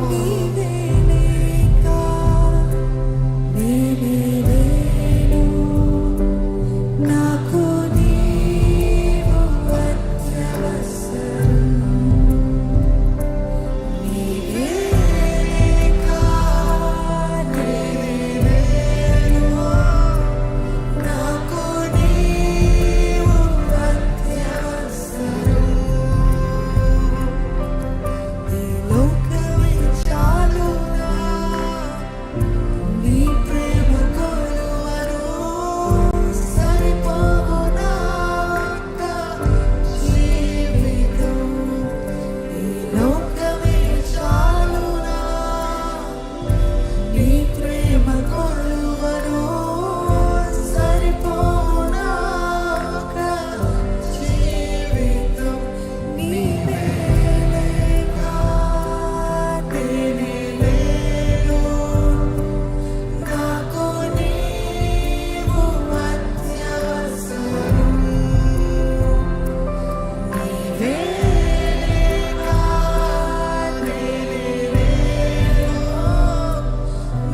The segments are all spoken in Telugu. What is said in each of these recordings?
నీవే లేక నేనే లేను, నాకు నీవు అత్యవసరం. నీవే లేక నేనే లేను, నాకు నీవు అత్యవసరం. ఈ లోకమే చాలునా, నీ ప్రేమ కొలువను సరిపోవునా జీవితం. ఈ లోకమే చాలునా, నీ ప్రేమ కొలువను సరిపోవునా జీవితం. నీవే లేక నేనే లేను, నాకు నీవు అత్యవసరం. నీవే లేక నేనే లేను,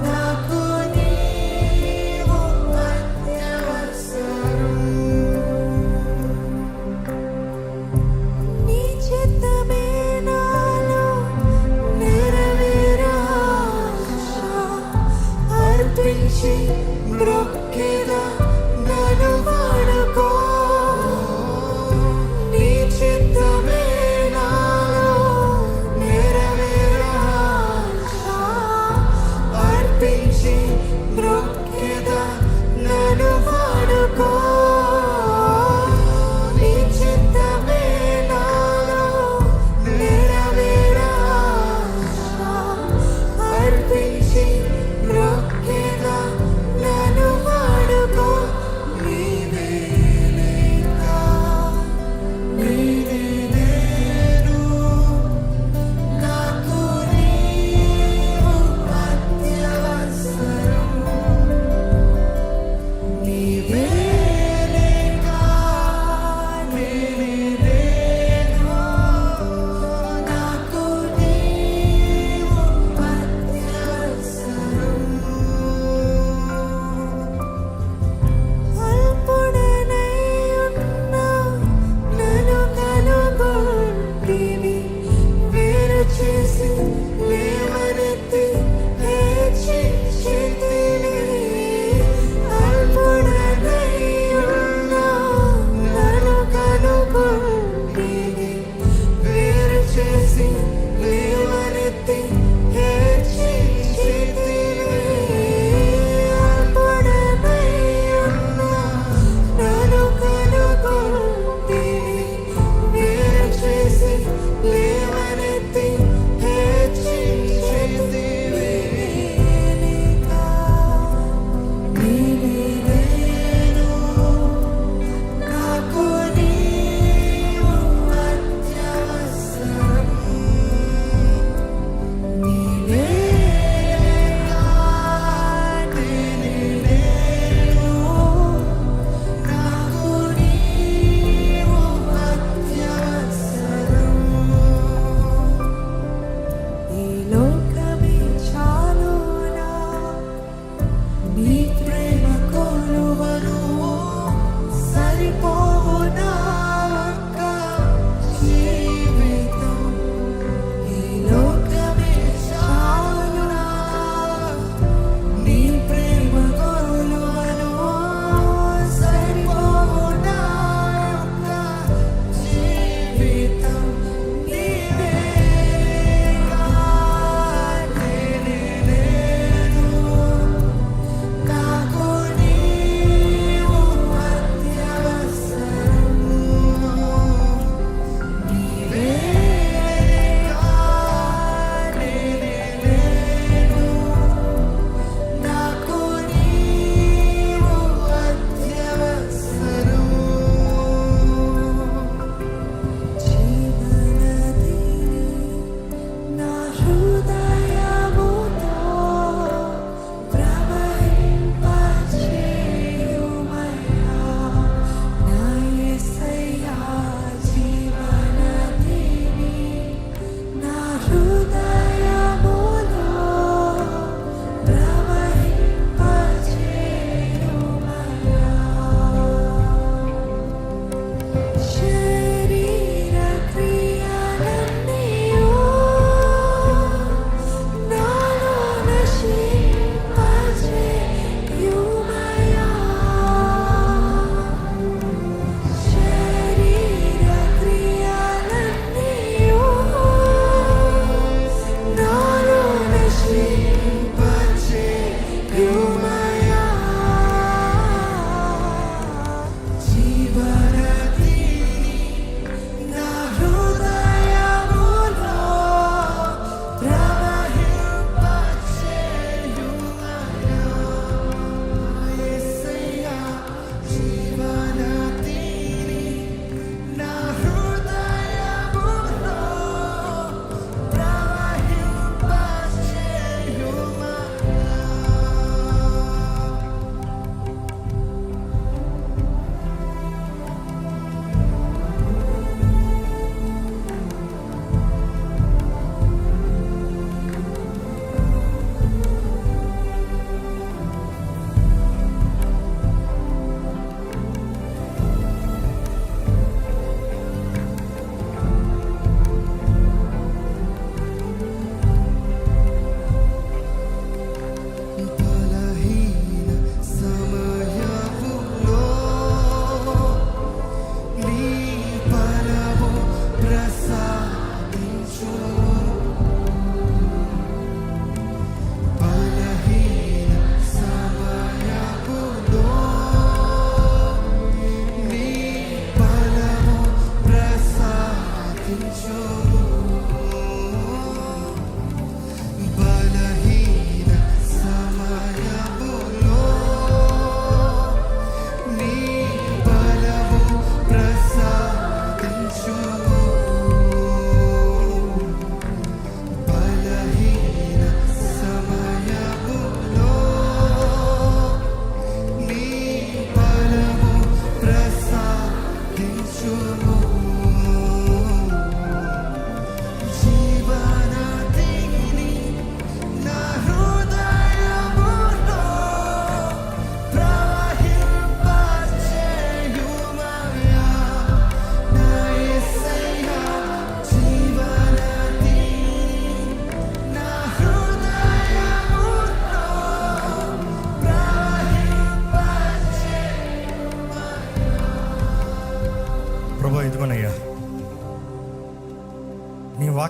నాకు నీవు అత్యవసరం. నీ చిత్తమే నాలో నెరవేరాశ, అర్పించి మ్రొక్కెదా నన్ను వాడుకో. నీ చిత్తమే నాలో నెరవేరాశ, అర్పించి మ్రొక్కెదా నన్ను వాడుకో. నీ చిత్తమే నాలో నెరవేరాశ, అర్పించి మ్రొక్కెదా నన్ను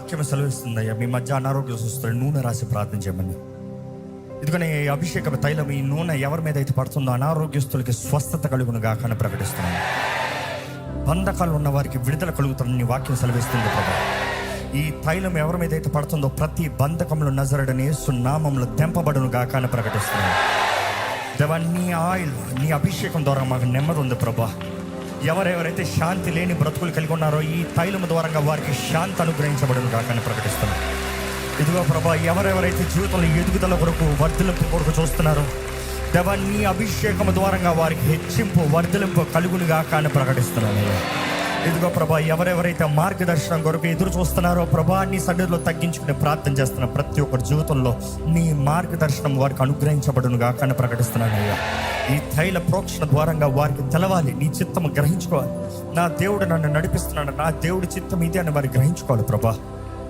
వాక్యం సెలవిస్తుందయ్యా, మీ మధ్య అనారోగ్య వస్తుంది నూనె రాసి ప్రార్థన చేయమని. ఇదిగోనే ఈ అభిషేక తైలం, ఈ నూనె ఎవరి మీద అయితే పడుతుందో అనారోగ్యస్తులకి స్వస్థత కలుగునుగా కానీ ప్రకటిస్తున్నాను. బంధకాలు ఉన్న వారికి విడుదల కలుగుతుందని నీ వాక్యం సెలవిస్తుంది ప్రభా. ఈ తైలం ఎవరి మీద అయితే పడుతుందో ప్రతి బంధకంలో నజరడని యేసు నామములో తెంపబడునుగా కానీ ప్రకటిస్తున్నాను. దేవా, నీ ఆయిల్, నీ అభిషేకం ద్వారా మాకు నెమ్మది ఉంది ప్రభా. ఎవరెవరైతే శాంతి లేని బ్రతుకులు కలిగి ఉన్నారో ఈ తైలము ద్వారా వారికి శాంతి అనుగ్రహించబడునుగా కానీ ప్రకటిస్తున్నాను. ఇదిగో ప్రభా, ఎవరెవరైతే జీవితంలో ఎదుగుదల కొరకు, వర్ధలింపు కొరకు చూస్తున్నారో దేవా, నీ అభిషేకము ద్వారా వారికి హెచ్చింపు, వర్ధలింపు కలుగునుగా కానీ ప్రకటిస్తున్నాను. ఇదిగో ప్రభా, ఎవరెవరైతే మార్గదర్శనం కొరకు ఎదురు చూస్తున్నారో ప్రభా, నీ సన్నిధిలో తగ్గించుకుని ప్రార్థన చేస్తున్న ప్రతి ఒక్కరి జీవితంలో నీ మార్గదర్శనం వారికి అనుగ్రహించబడునుగా కానీ ప్రకటిస్తున్నాను అయ్యా. ఈ తైల ప్రోక్షణ ద్వారంగా వారికి తెలవాలి, నీ చిత్తము గ్రహించుకోవాలి. నా దేవుడు నన్ను నడిపిస్తున్నాడు, నా దేవుడి చిత్తం ఇది అని వారికి గ్రహించుకోవాలి ప్రభా.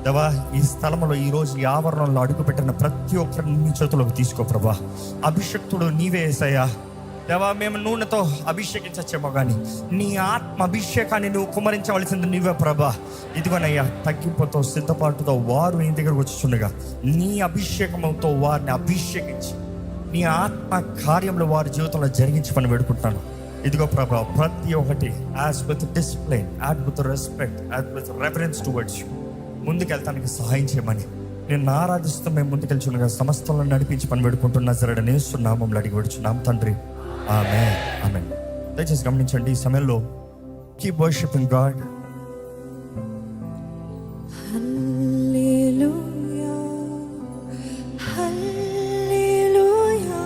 దేవా, ఈ స్థలంలో ఈరోజు ఈ ఆవరణంలో అడుగుపెట్టిన ప్రతి ఒక్కరిని నీ చేతుల్లోకి తీసుకో ప్రభా. అభిషక్తుడు నీవే యేసయ్యా. దేవా, మేము నూనెతో అభిషేకించచ్చేమో కానీ నీ ఆత్మ అభిషేకాన్ని నువ్వు కుమ్మరించవలసింది నీవే ప్రభా. ఇదిగోనయ్యా, తగ్గింపుతో సిద్ధపాటుతో వారు నీ దగ్గరకు వచ్చుచుండగా నీ అభిషేకంతో వారిని అభిషేకించి నీ ఆత్మ కార్యంలో వారి జీవితంలో జరిగించి పని పెడుకుంటాను. ఇదిగో ప్రభా, ప్రతి ఒక్కటి as with discipline, as with respect, as with reference towards you ముందుకెళ్తానికి సహాయం చేయమని నేను ఆరాధిస్తూ మేము ముందుకెళ్చుండగా సమస్తంలో నడిపించి పని పెడుకుంటున్నా సరే యేసు నామములో అడిగి పెడుచున్నాం తండ్రి, ఆమేన్, ఆమేన్. దయచేసి గమనించండి, ఈ సమయంలో కీప్ వర్షిపింగ్ గాడ్. హల్లెలూయా, హల్లెలూయా,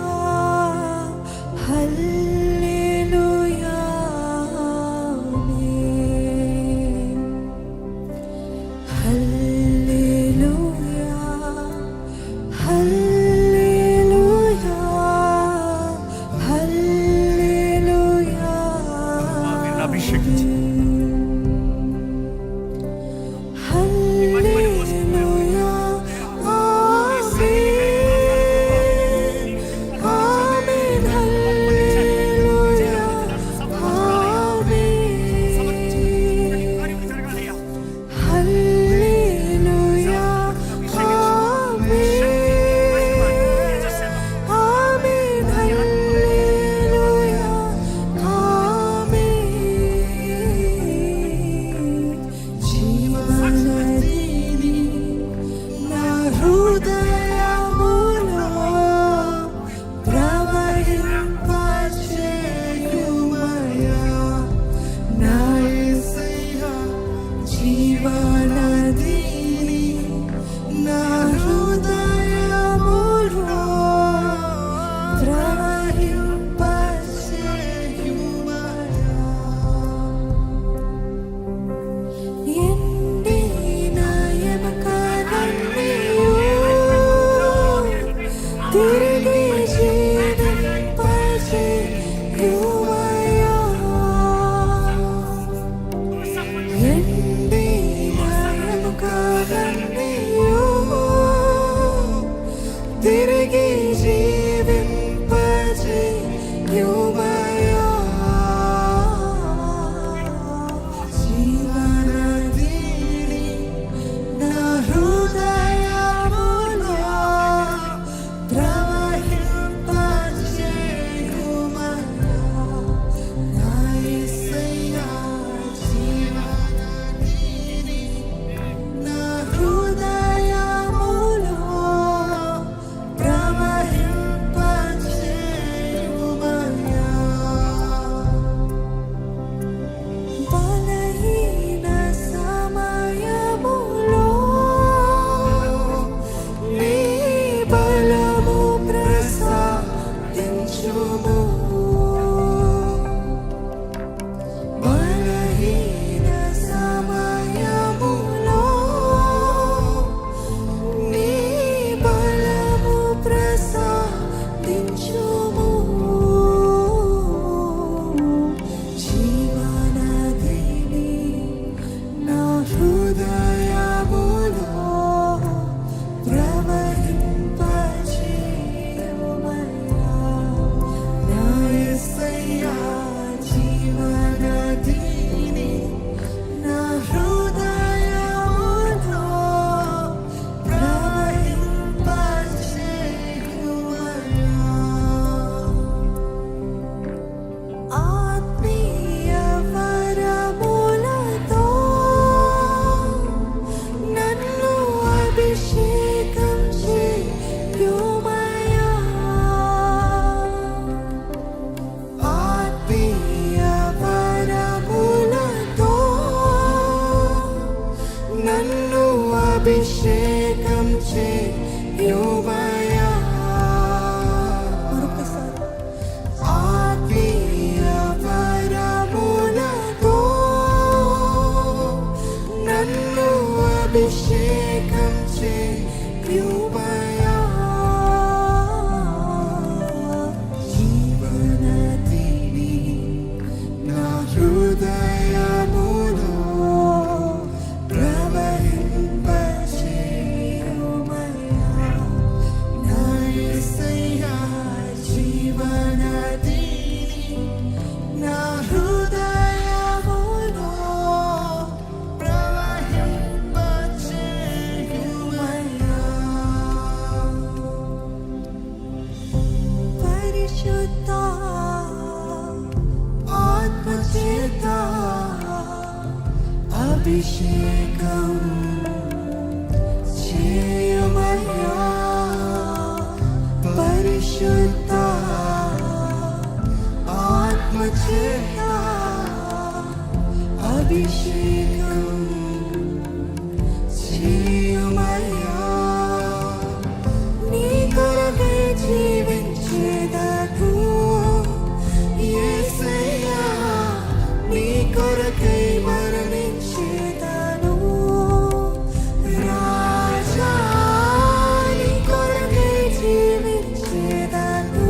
హల్లెలూయా, ఆమేన్. హల్లెలూయా, హల్లెలూయా, హల్లెలూయా, అభిషేకించి చేయుమయ్యా. మరొకసారి ఆత్మీయ వరములతో నన్ను అభిషేకం చేయుమయ్యా. జీవనదిని నా హృదయములో ప్రవహింపచేయుమయ్యా. నా యేసయ్యా, జీవనదిని నా హృదయములో ప్రవహింపచేయుమయ్యా. పరిశుద్ధ ఆత్మచేత అభిషేకం చేయమయ్యా. పరిశుద్ధ ఆత్మచేత అభిషేకం చేయమయ్యా. నీ కొరకై జీవించేదను యేసయ్యా, నీ కొరకై మరణించేదను రాజా. నీ కొరకై జీవించేదను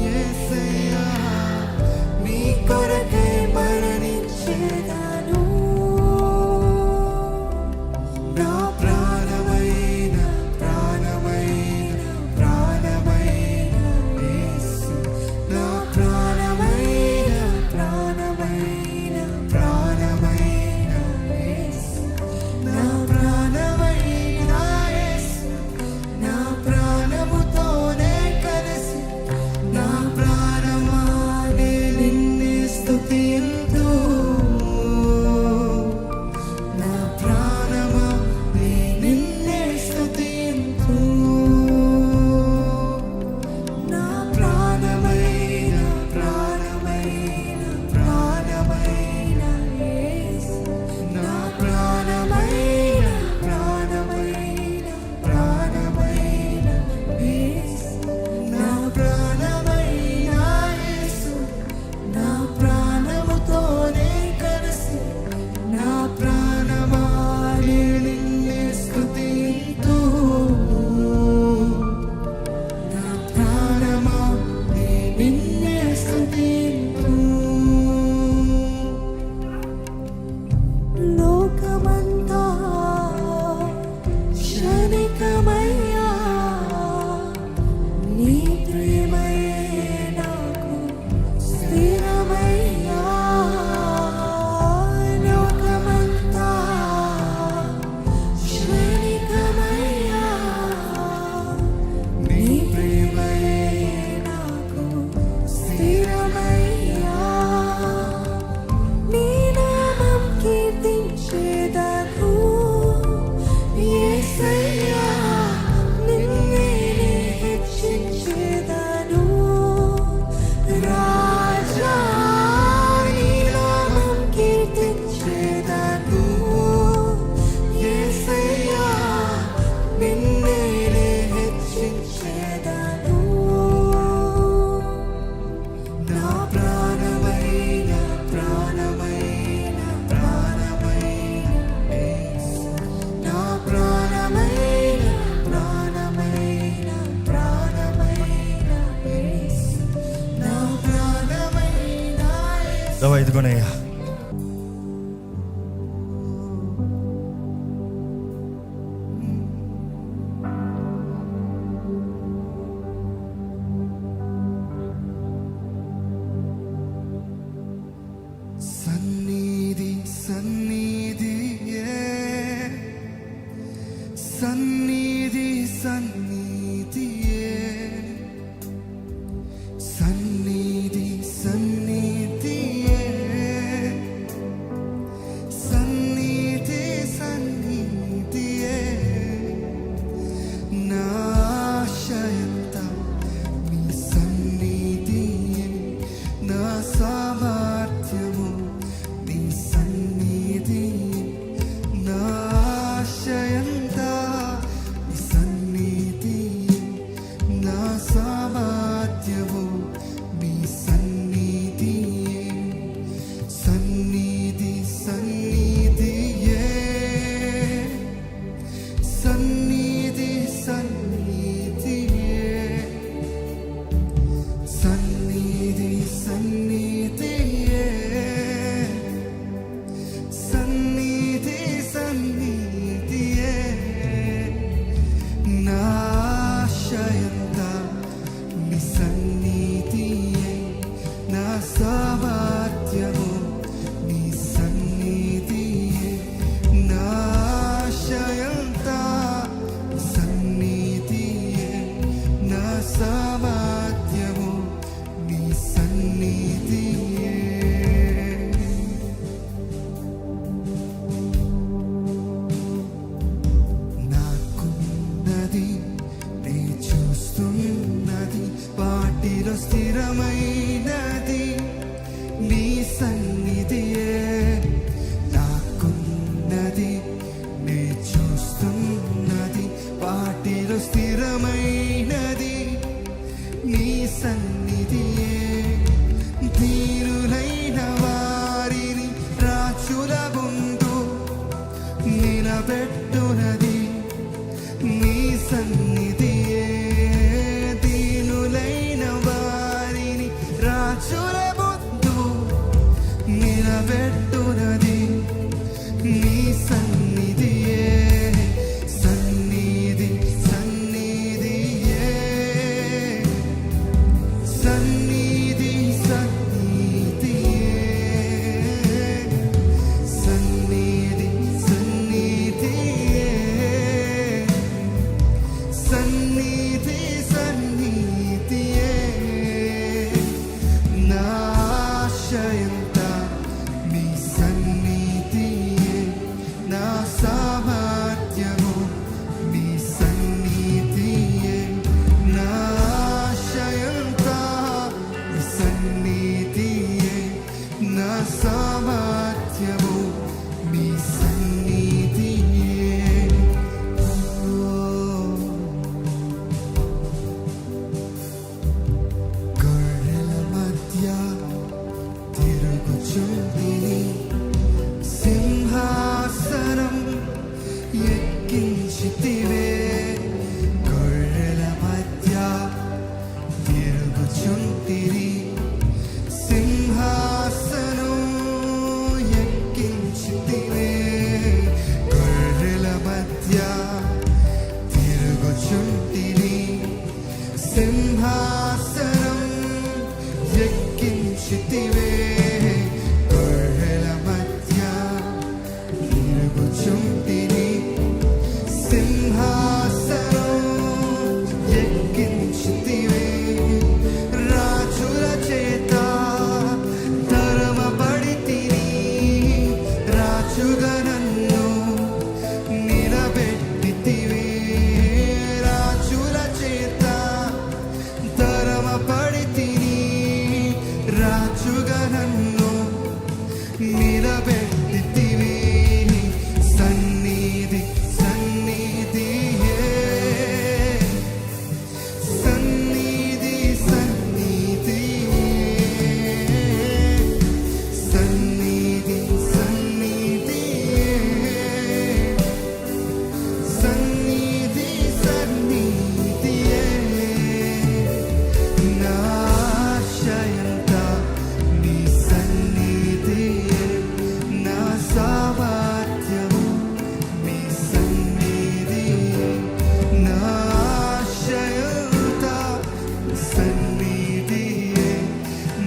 యేసయ్యా, నీ కొరకై మరణించేదను. నా ప్రాణమైన ప్రాణమైన ప్రాణమైన యేసు, నా ప్రాణమైన ప్రాణమైన ప్రాణమైన యేసు, నా ప్రాణమైన యేసు, నా ప్రాణముతోనే కలిసి నా ప్రాణమా నే నిన్నే స్తుతింతు. నా ప్రాణమా నే నిన్నే స్తుతింతు. నా ప్రాణమైన ప్రాణమైన ప్రాణమైన యేసు, నా ప్రాణమైన ప్రాణమైన ప్రాణమైన యేసు, నా ప్రాణమైన యేసు, నా ప్రాణముతోనే కలిసి నా ప్రాణమా నే నిన్నే స్తుతింతు. నా ప్రాణమా నే నిన్నే స్తుతింతు. లోకమంతా క్షణికమయ్యా, నీ ప్రేమయే నాకు స్థిరమయ్యా. లోకమంతా క్షణికమయ్యా, నీ ప్రేమయే నాకు స్థిరమయ్యా. నీ నామం కీర్తించేదను యేసయ్యా, నిన్నే నే హెచ్చించేదను రాజా. నీ నామం కీర్తించేదను యేసయ్యా, నిన్నే నే హెచ్చించేదను. నా ప్రాణమైన ప్రాణమైన ప్రాణమైన యేసు, నా ప్రాణమైన ప్రాణమైన ప్రాణమైన యేసు, నా ప్రాణమైన యేసు. దవ ఇదిగోనయ్యా. సన్నిధి సన్నిధియే, సన్నిధి సన్నిధియే, సన్నిధి సన్నిధియే, సన్నిధి సన్నిధియే. నా ఆశయంతా నీ సన్నిధియే, నా సామర్థ్యము నీ సన్నిధి, నా ఆశయంతా స్థిరమైనది నీ సన్నిధియే నాకున్నది నే చూస్తున్నది వాటిలో స్థిరమైనది నీ సన్నిధియే దీనులైన వారిని రాజుల ముందు నిలబెట్టునది నీ సన్నిధియే దీనులైన వారిని రాజుల ముందు నిలబెట్టునది నీ సన్నిధియే సన్నిధి సన్నిధియే సన్నిధి సన్నిధియే సన్నిధి సన్నిధియే సన్నిధి సన్నిధియే నా ఆశయంతా నీ సన్నిధియే నా సామర్థ్యము నీ సన్నిధియే నా ఆశయంతా నీ సన్నిధియే నా సామర్థ్యము నీ సన్నిధియే గొర్రెల మధ్య తిరుగుచుంటిని సింహాసనం ఎక్కించితివే గొర్రెల మధ్య తిరుగుచుంటిని సింహాసనం ఎక్కించితివే గొర్రెల మధ్య తిరుగుచుంటిని సింహాసనం ఎక్కించితివే గొర్రెల మధ్య తిరుగుచుంటిని సింహాసనం ఎక్కించితివే రాజుల చేత తరమబడితిని రాజుగా నన్ను నిలబెట్టితివే రాజుల చేత తరమబడితిని రాజుగా నన్ను నిలబెట్టితివే సన్నిధి సన్నిధియే సన్నిధి సన్నిధియే సన్నిధి సన్నిధియే సన్నిధి సన్నిధియే నా ఆశయంతా నీ సన్నిధియే నా సామర్థ్యము నీ సన్నిధియే నా ఆశయంతా సన్నిధియే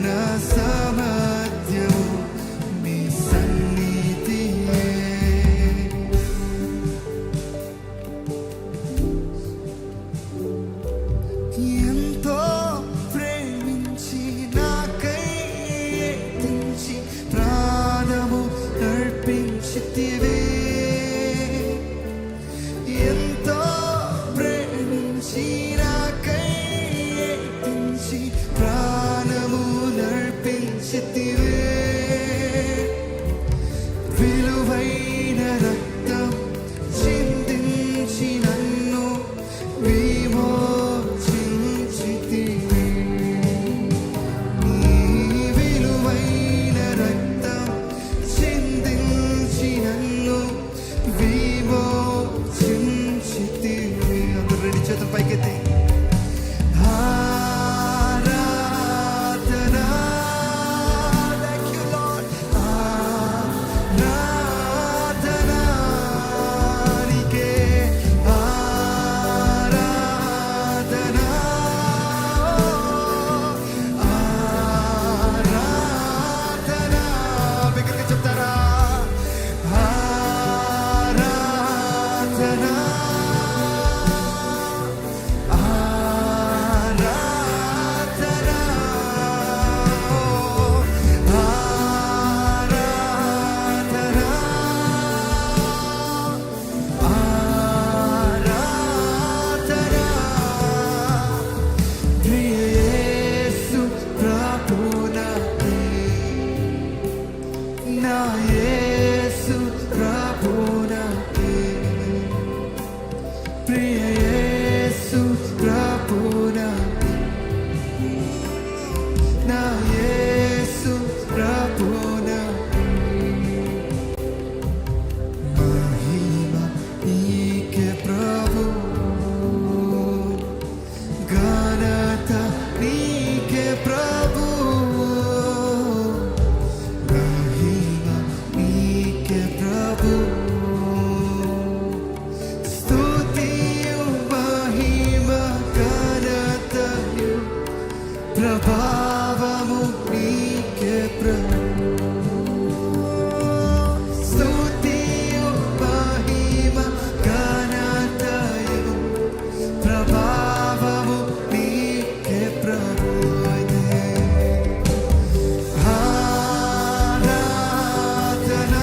నా సామర్థ్యము నీ సన్నిధియే ఎంతో ప్రేమించి నాకై ఎత్తించి ప్రాణము నర్పించితివే ఎంతో ప్రేమించి నాకై ఎత్తించి ప్రాణము నర్పించితివే విలువైన రక్తం చిందించి నన్ను విమోచించితివే నీ విలువైన రక్తం చిందించి నన్ను విమోచించితివే అందరూ రెండు చేతులు పైకెత్తి ఆరాధన Thank you, Lord. ఆరాధన నీకే ఆరాధన ఆరాధన బిగ్గరగా చెప్తారా ఆరాధన ప్రియ యేసు ప్రభునా నా యేసు ప్రభునా మహిమ నీకే ప్రభు ఘనత నీకే ప్రభు మహిమ నీకే ప్రభు స్తుతియు మహిమ ఘనతయు ప్రభావము నీకే ప్రభు స్తుతియు మహిమ ఘనతయు ప్రభావము నీకే ప్రభు ఆరాధన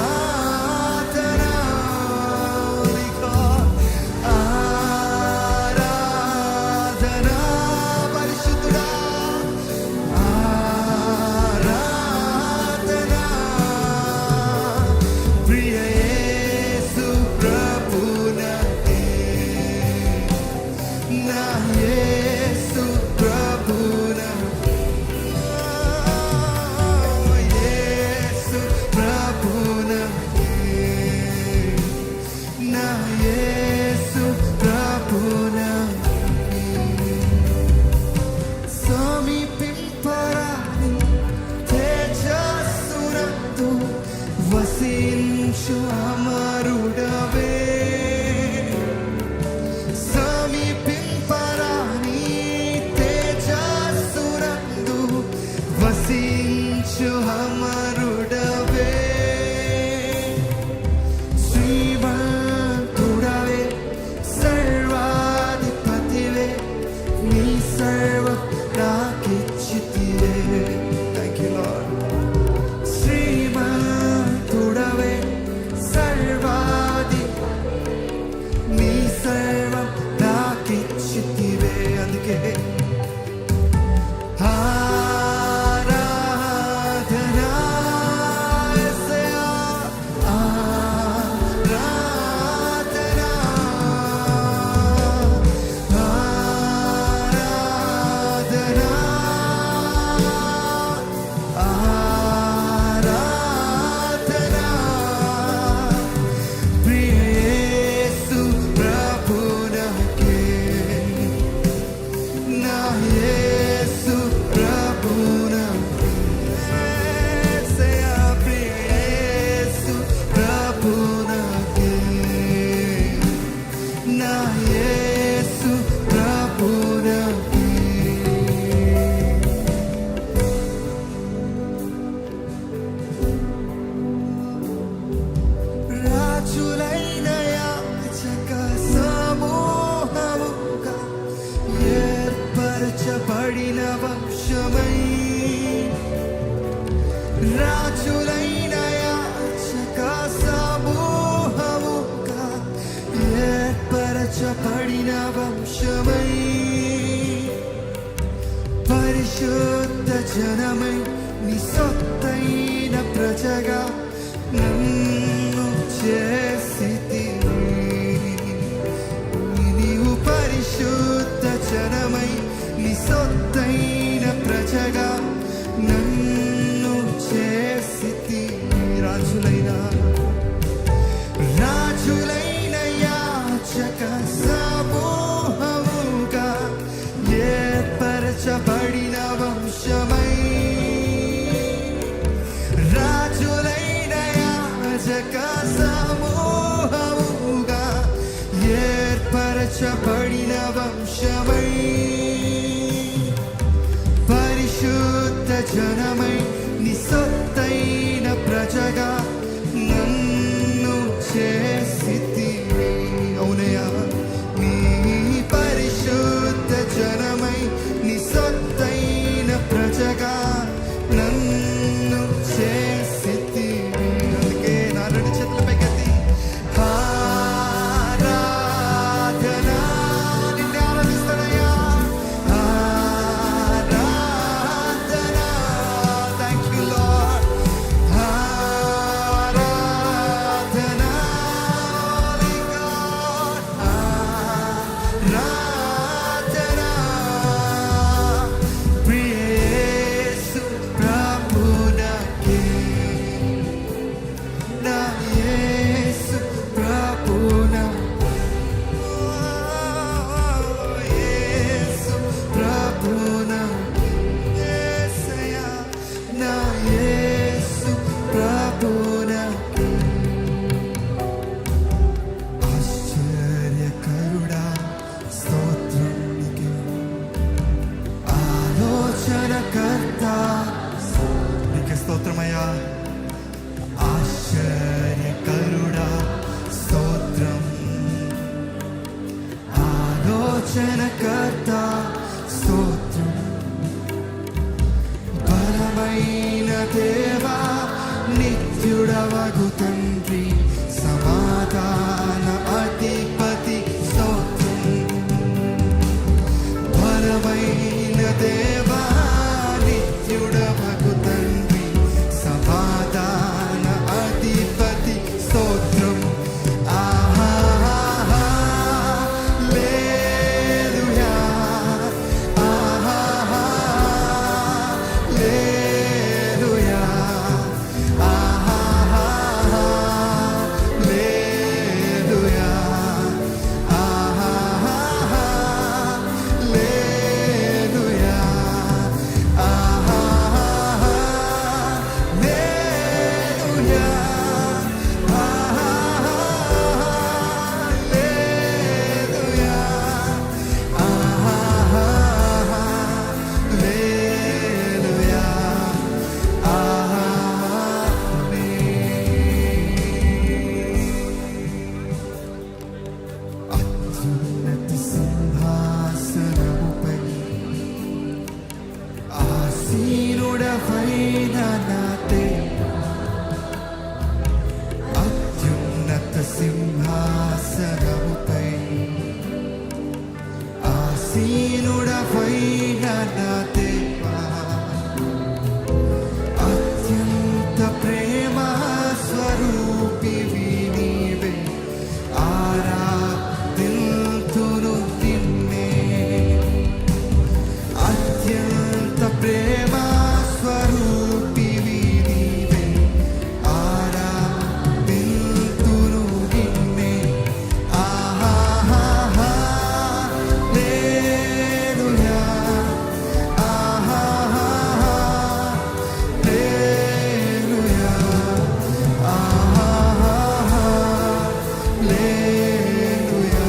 ఆరాధన ఆరాధన పరిశుద్ధుడా ఆరాధన ప్రియ యేసు ప్రభునకే నా యేసు ప్రభునకే యేసు ప్రభునకే నా యేసు ప్రభునకే సమీపింపరాని తేజస్సునందు వసించు అమరుడవే సమీపింపరాని తేజస్సునందు వసించు అమరుడవే శ్రీమంతుడవే సర్వాధిపతివే నీ సర్వం నాకిచ్చితివే థ్యాంక్ యూ లార్డ్ శ్రీమంతుడవే సర్వాధి నీ సర్వం నాకిచ్చితివే అందుకే ఆరాధన యేసయ్యా ఆరాధన ఆరాధన ఆరాధన ప్రియ యేసు ప్రభునకే నా యేసు ప్రభునకే యేసయ్యా ప్రియ యేసు ప్రభునకే నా యేసు ప్రభునకే రాజులైన యాజక సమూహముగా ఏర్పరచబడిన వంశమై రాజులైన యాజక సమూహముగా ఏర్పరచబడిన వంశమై పరిశుద్ధ జనమై నీ సొత్తైన ప్రజగా నన్ను చేసితివి నీవు పరిశుద్ధ జనమై నీ సొత్తైన ప్రజగా నన్ను చేసితివి రాజులైన యాజక సమూహముగా ఏర్పరచబడిన వంశమై రాజులైన యాజక సమూహముగా ఏర్పరచబడిన వంశమై పరిశుద్ధ జనమై నీ సొత్తైన ప్రజగా నన్ను చేసితివి అవునయ్యా నీ పరిశుద్ధ జనమై నీ సొత్తైన ప్రజగా నన్ను చేసితివి అందుకే నా రెండు చేతుల పైకెత్తి ఆరాధన నిన్నే ఆరాధిస్తానయ్యా తండ్రి సమాధాన అధిపతి స్తోత్రం బలమైన దేవా నిత్యుడవగు తండ్రి సమాధాన అధిపతి స్తోత్రం సింహాసనముపై ఆసీనుడవైన నా దేవా అత్యంత ప్రేమ స్వరూపివి నీవే ఆరాధింతును నిన్నే అత్యంత ప్రేమ స్వరూపివి నీవే ఆరాధింతును నిన్నే హల్లెలూయా హల్లెలూయా హల్లెలూయా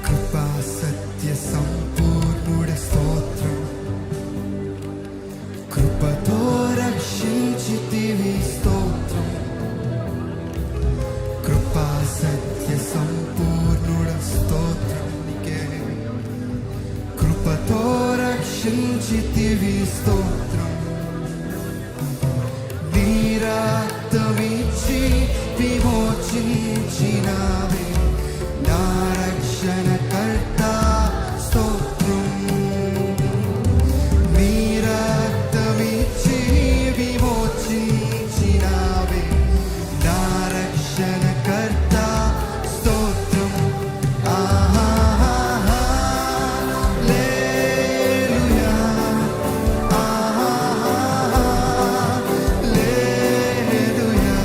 కృపా సత్య సంపూర్ణుడ స్తోత్రం కృపతో రక్షించితివి స్తోత్రం కృపా సత్య సంపూర్ణుడ స్తోత్రం నీకే కృపతో రక్షించితివి స్తోత్రం నీ రక్తమిచ్చి విమోచించినావే నా రక్షణకర్త స్తోత్రం నీ రక్తమిచ్చి విమోచించినావే నా రక్షణకర్త స్తోత్రం హల్లెలూయా హల్లెలూయా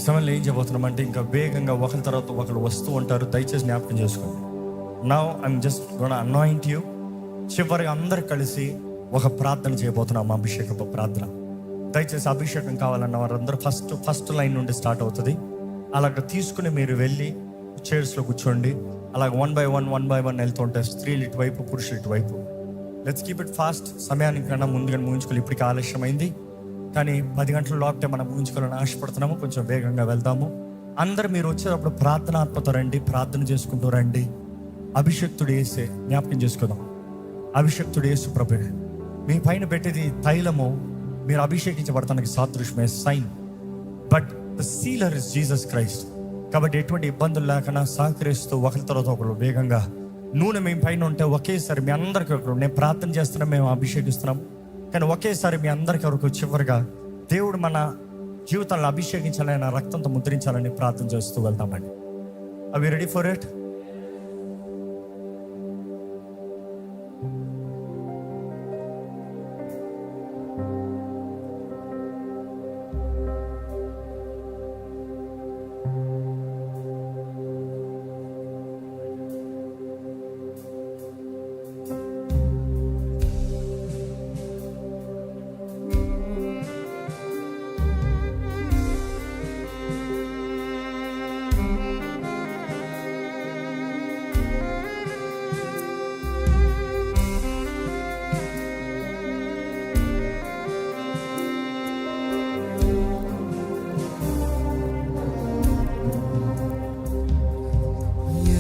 సమయంలో ఏం చేయబోతున్నామంటే ఇంకా వేగంగా ఒకరి తర్వాత ఒకరు వస్తూ ఉంటారు. దయచేసి జ్ఞాపకం చేసుకోండి. Now I'm just gonna anoint you. చివరిగా అందరు కలిసి ఒక ప్రార్థన చేయబోతున్నాం, అభిషేకపు ప్రార్థన. దయచేసి అభిషేకం కావాలన్న వారందరూ ఫస్ట్ లైన్ నుండి స్టార్ట్ అవుతుంది. అలాగ తీసుకుని మీరు వెళ్ళి చైర్స్లో కూర్చోండి. అలాగ వన్ బై వన్ వెళ్తుంటే స్త్రీలు ఇటువైపు, పురుషులు ఇటువైపు. Let's keep it fast. సమయానికన్నా ముందుగా ముగించుకోవాలి. ఇప్పటికి ఆలస్యమైంది, కానీ 10 గంటల లోపే మనం ముగించుకోవాలని ఆశపడుతున్నాము. కొంచెం వేగంగా వెళ్దాము. అందరు మీరు వచ్చేటప్పుడు ప్రార్థనాత్మతో రండి, ప్రార్థన చేసుకుంటూ రండి. అభిషక్తుడు యేసే జ్ఞాపకం చేసుకుందాం. అభిషక్తుడు యేసు ప్రభు మీ పైన పెట్టేది తైలము, మీరు అభిషేకించబడటానికి సాదృశ్యమే sign. But the sealer is Jesus Christ. కాబట్టి ఎటువంటి ఇబ్బందులు లేకుండా సహకరిస్తూ ఒకరి తర్వాత ఒకరు వేగంగా నూనె మేము పైన ఉంటే ఒకేసారి మీ అందరికీ ఒకరు, నేను ప్రార్థన చేస్తున్నాం, మేము అభిషేకిస్తున్నాం, కానీ ఒకేసారి మీ అందరికీ వరకు చివరిగా దేవుడు మన జీవితాలను అభిషేకించాలని, ఆయన రక్తంతో ముద్రించాలని ప్రార్థన చేస్తూ వెళ్తామండి. అవి రెడీ ఫర్ ఇట్?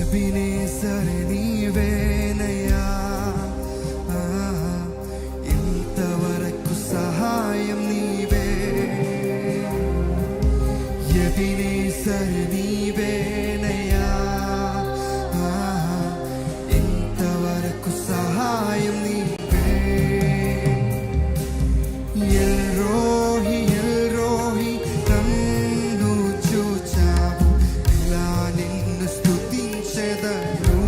ఎబినేజరు నీవేనయ్యా, ఇంతవరకు సహాయం నీవే. ఎబినేజరు నీవేనయ్యా, ఇంతవరకు సహాయం నీవే. ఎల్రోహి ఎల్రోహి నన్ను చూచావు, ఇలా నిన్ను స్తుతించెదను.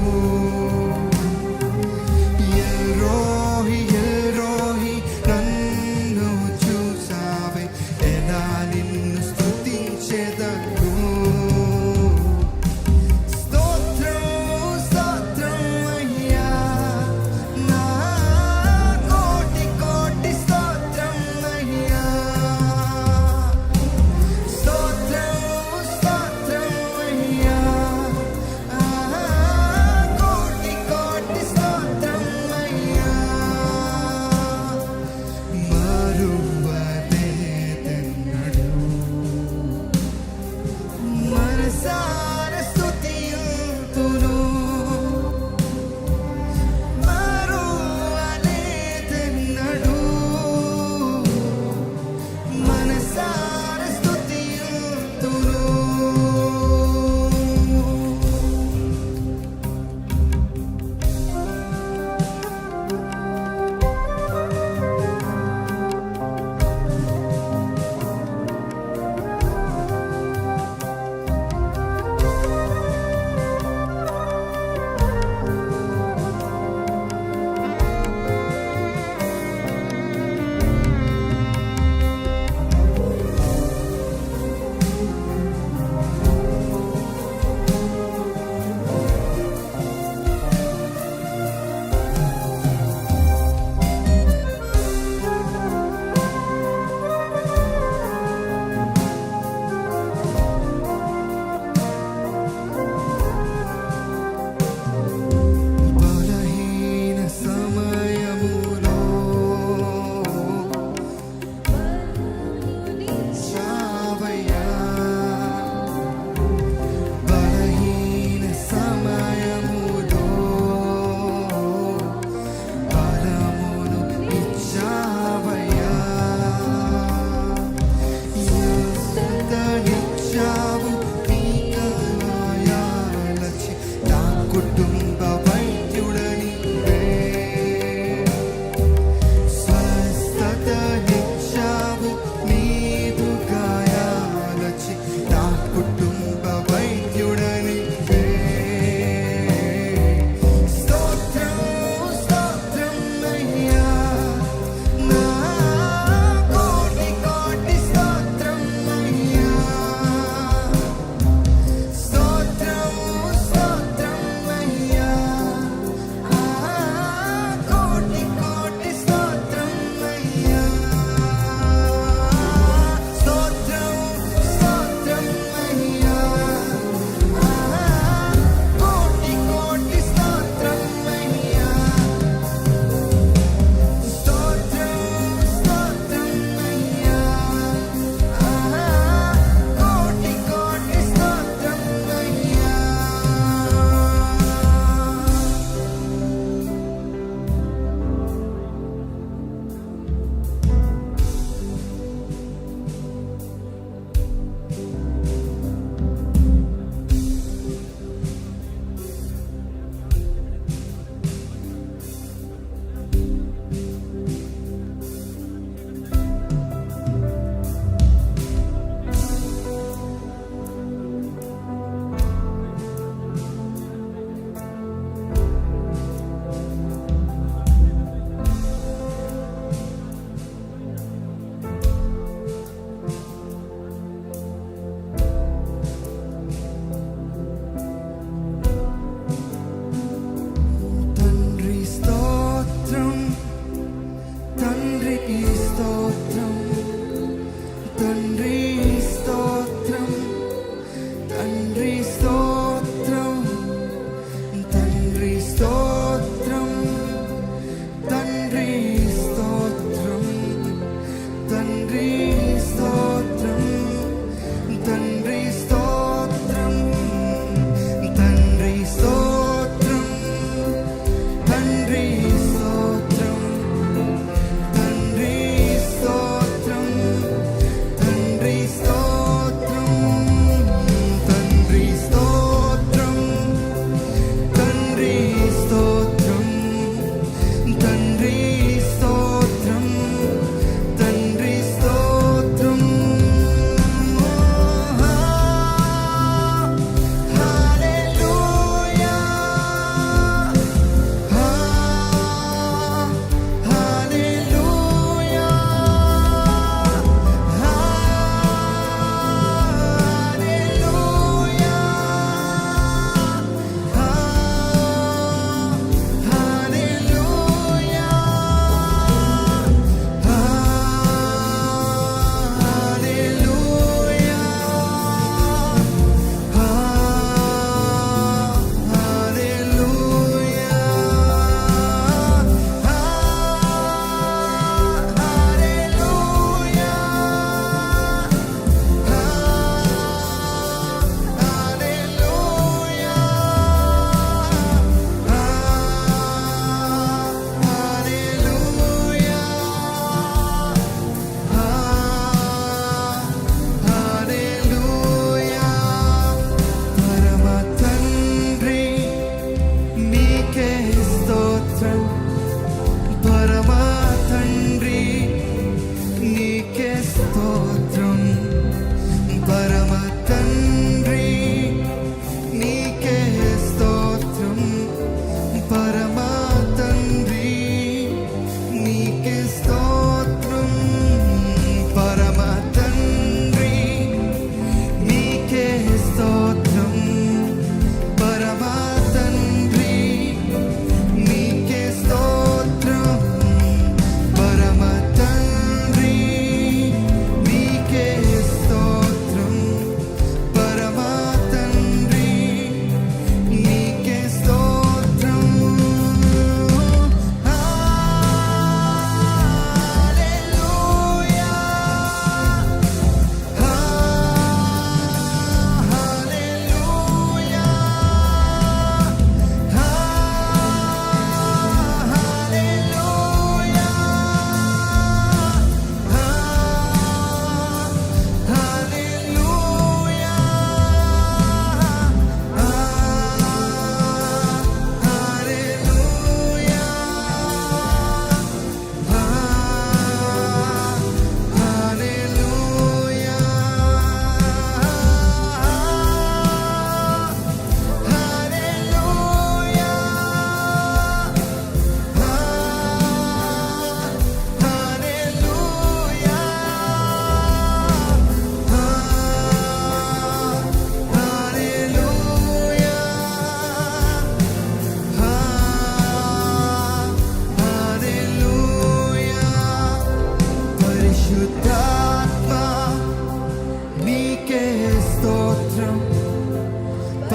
ఎల్రోహి ఎల్రోహి నన్ను చూచావే, ఎలా నిన్ను స్తుతించెదను. స్తోత్రం స్తోత్రం అయ్యా, నా కోటి కోటి స్తోత్రం అయ్యా. స్తోత్రం స్తోత్రం అయ్యా, కోటి కోటి స్తోత్రం అయ్యా. మరువలేదెన్నడూ మనసార స్తుతింతును. మరువలేదెన్నడూ మనసార స్తుతింతును.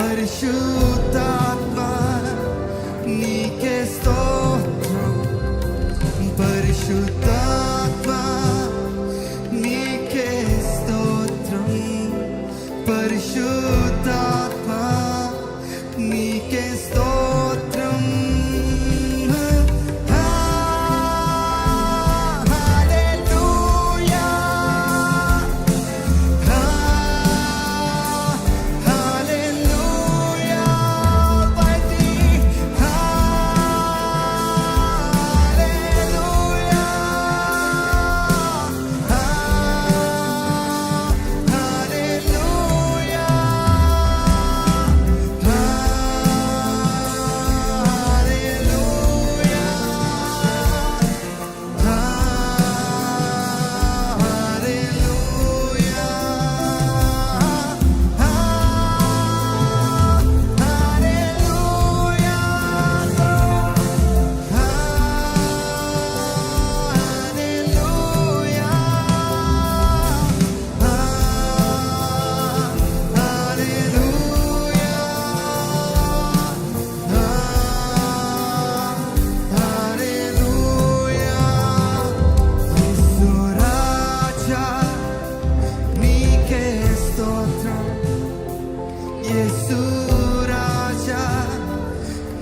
పరిశుద్ధాత్మ నీకే స్తోత్రం, పరిశుద్ధాత్మ నీకే స్తోత్రం, పరిశుద్ధాత్మ నీకే స్తోత్రం. హల్లెలూయా, హల్లెలూయా, పైకి హల్లెలూయా, హల్లెలూయా, యేసు రాజా నీకే స్తోత్రం, యేసు రాజా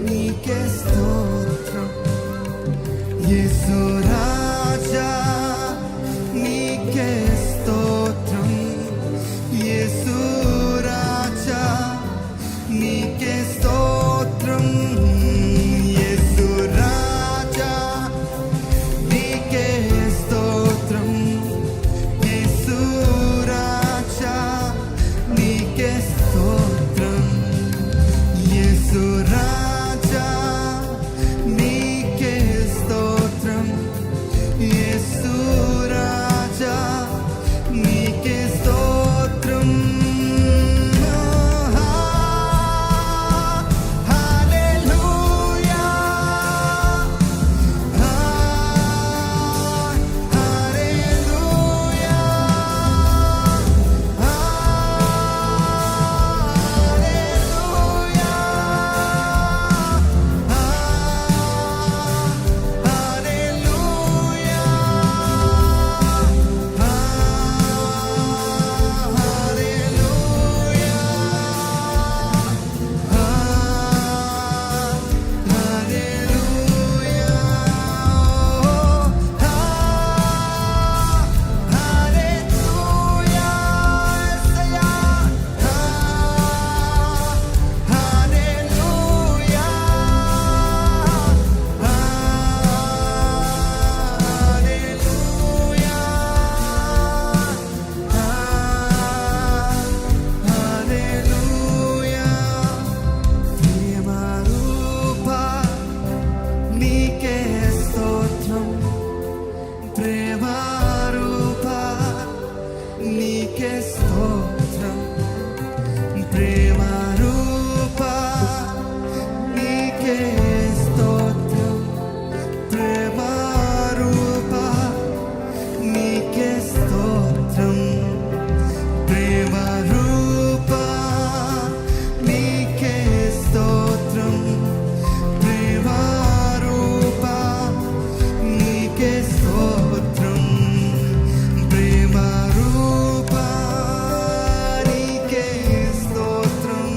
నీకే స్తోత్రం, యేసు రాజా నీకే స్తోత్రం, యేసు రాజా నీకే స్తోత్రం, యేసు రాజా నీకే స్తోత్రం, యేసు రాజా నీకే స్తోత్రం, యేసు రాజా నీకే స్తోత్రం. హల్లెలూయా, హల్లెలూయా, హల్లెలూయా, హల్లెలూయా, నీకే స్తోత్రం, ప్రేమ రూపా నీకే స్తోత్రం, ప్రేమ రూపా నీకే స్తోత్రం, ప్రేమ రూపా నీకే స్తోత్రం, ప్రేమ రూపా నీకే స్తోత్రం, ప్రేమ రూపా నీకే స్తోత్రం, ప్రేమ రూపా నీకే స్తోత్రం.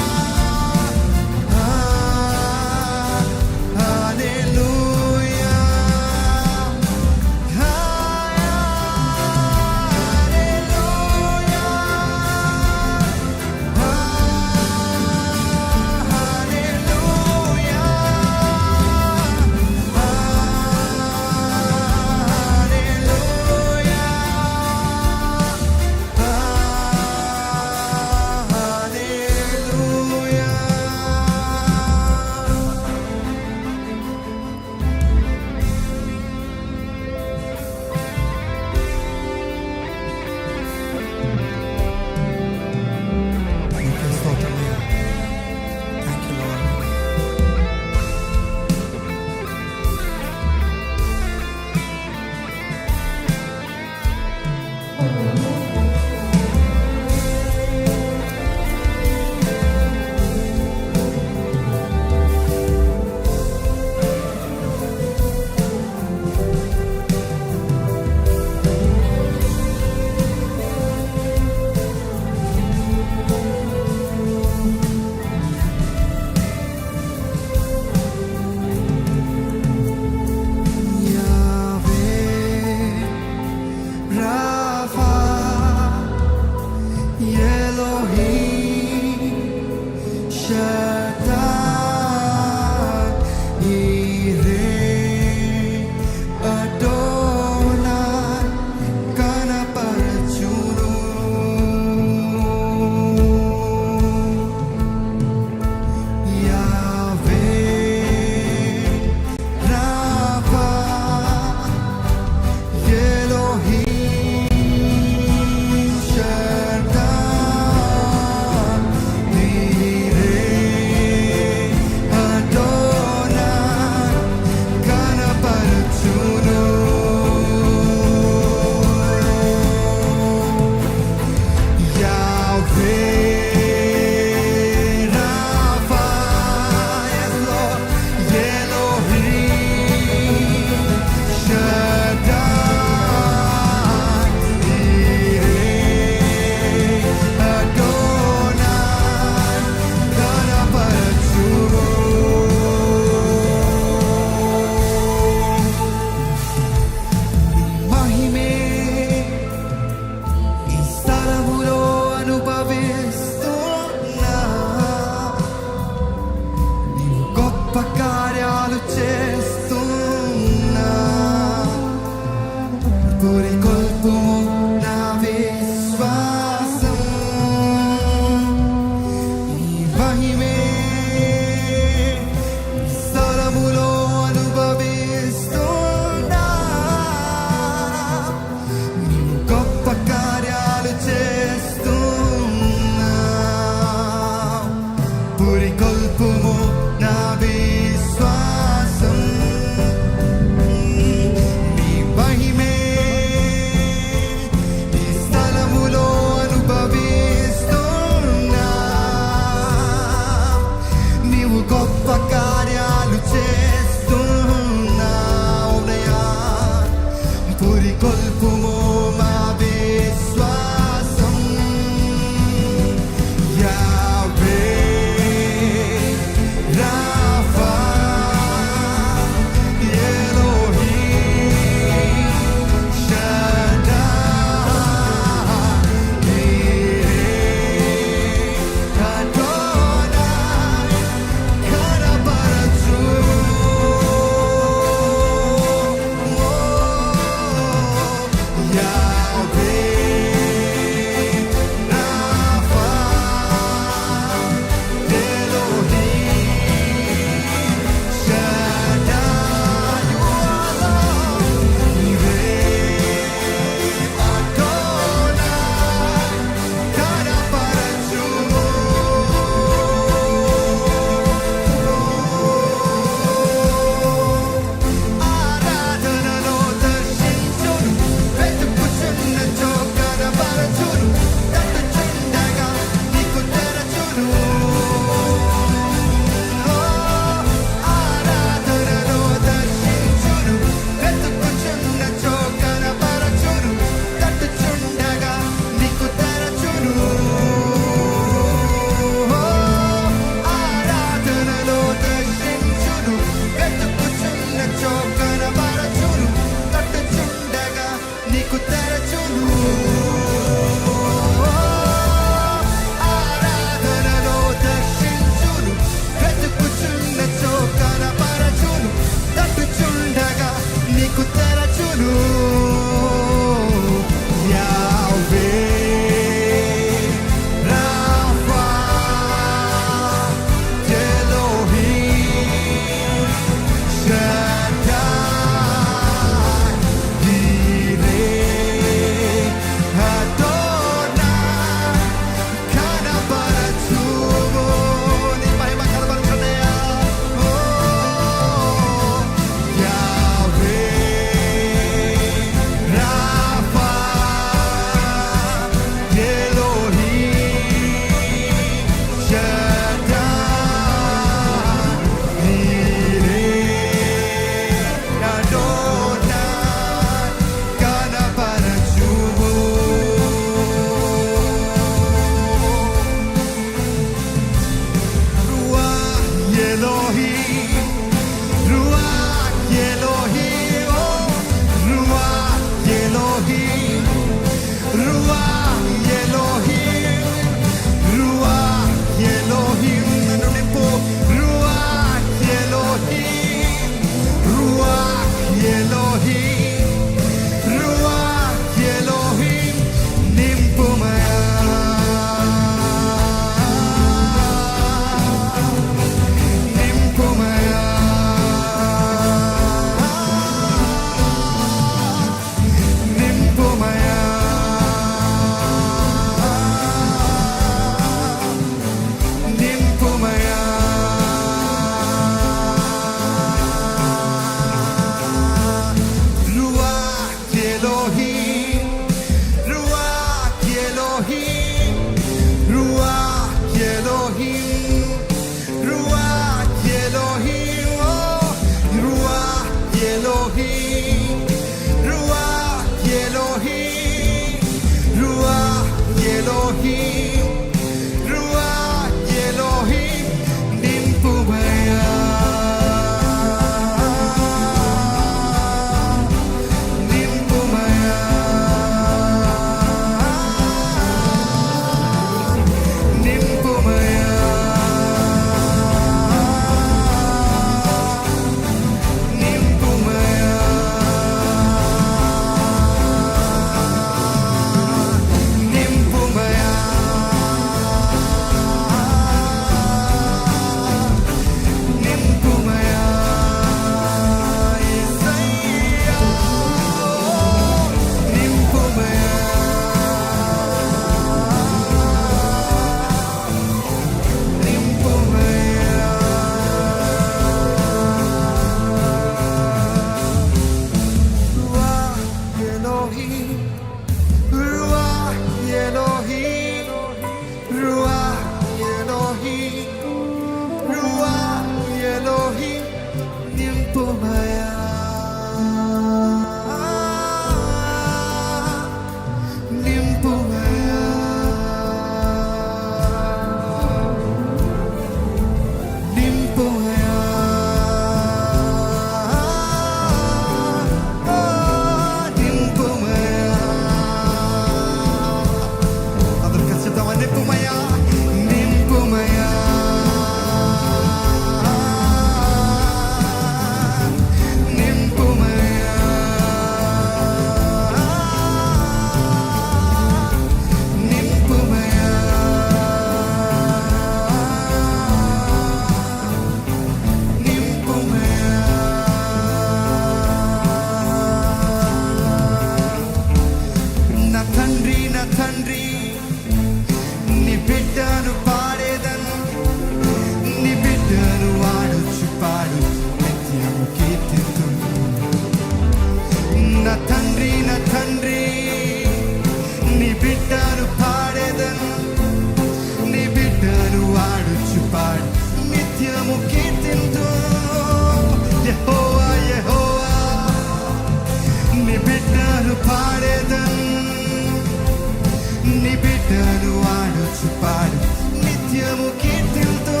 ఆడుచు పాడు నిత్యము కీర్తితో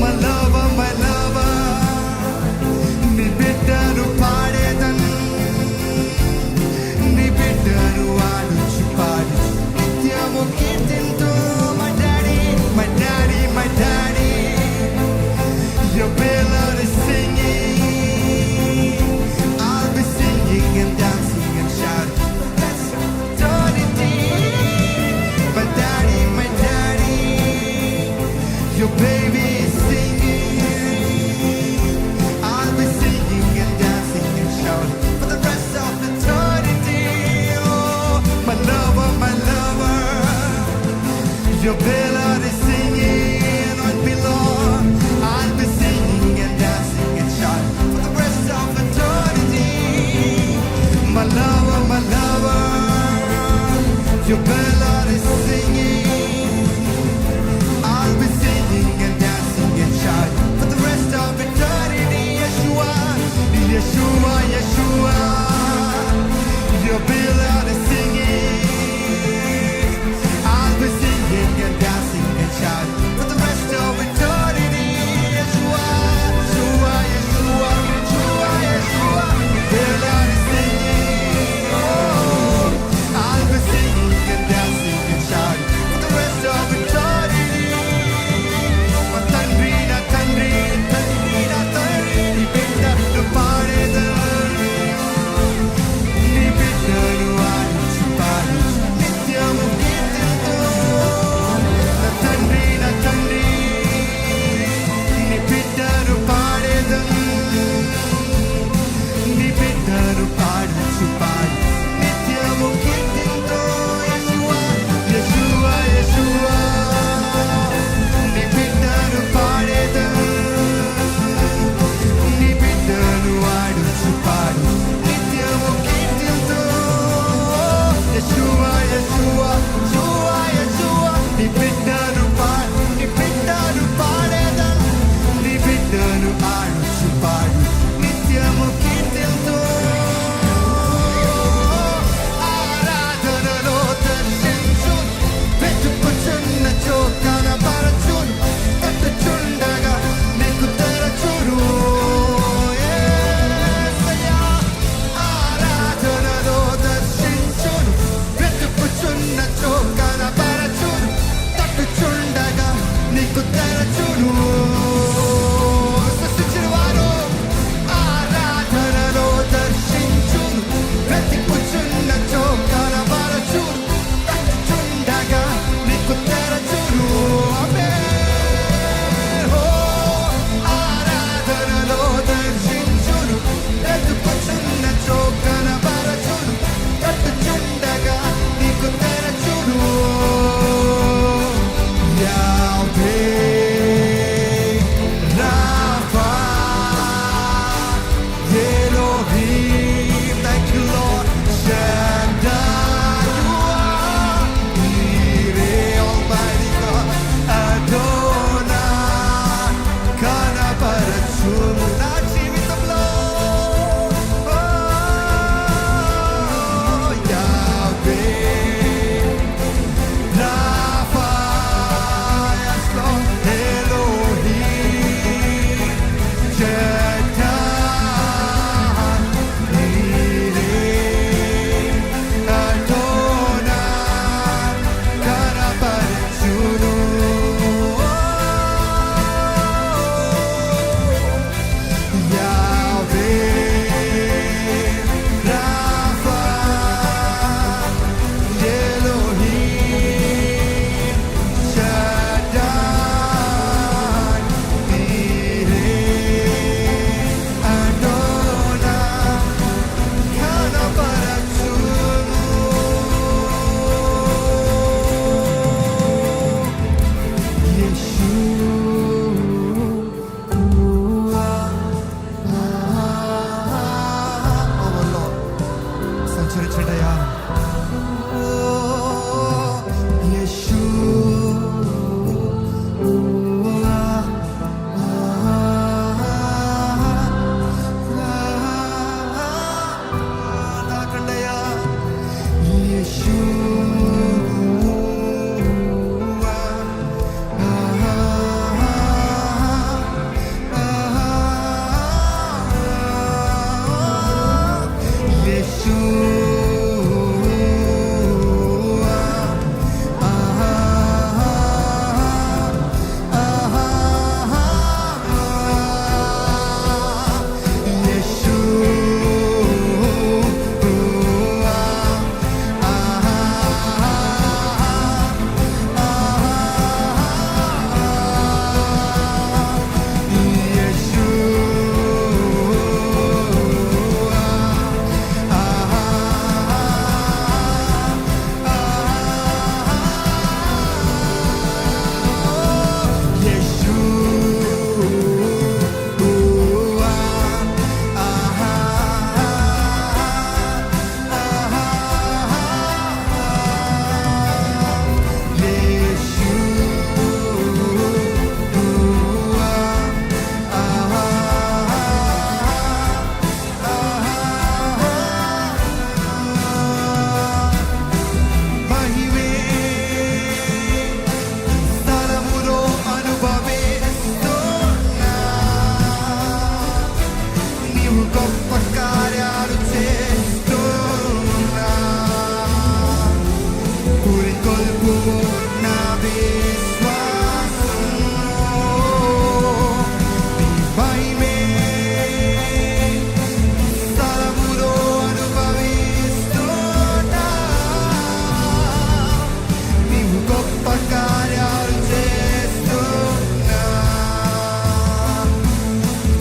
my lover నీ బిడ్డను పాడేదన్ నీ బిడ్డను ఆడుచు పాడు నిత్యము కీర్తితో my daddy your blood is singing I'll be singing and dancing and shouting that's eternity my daddy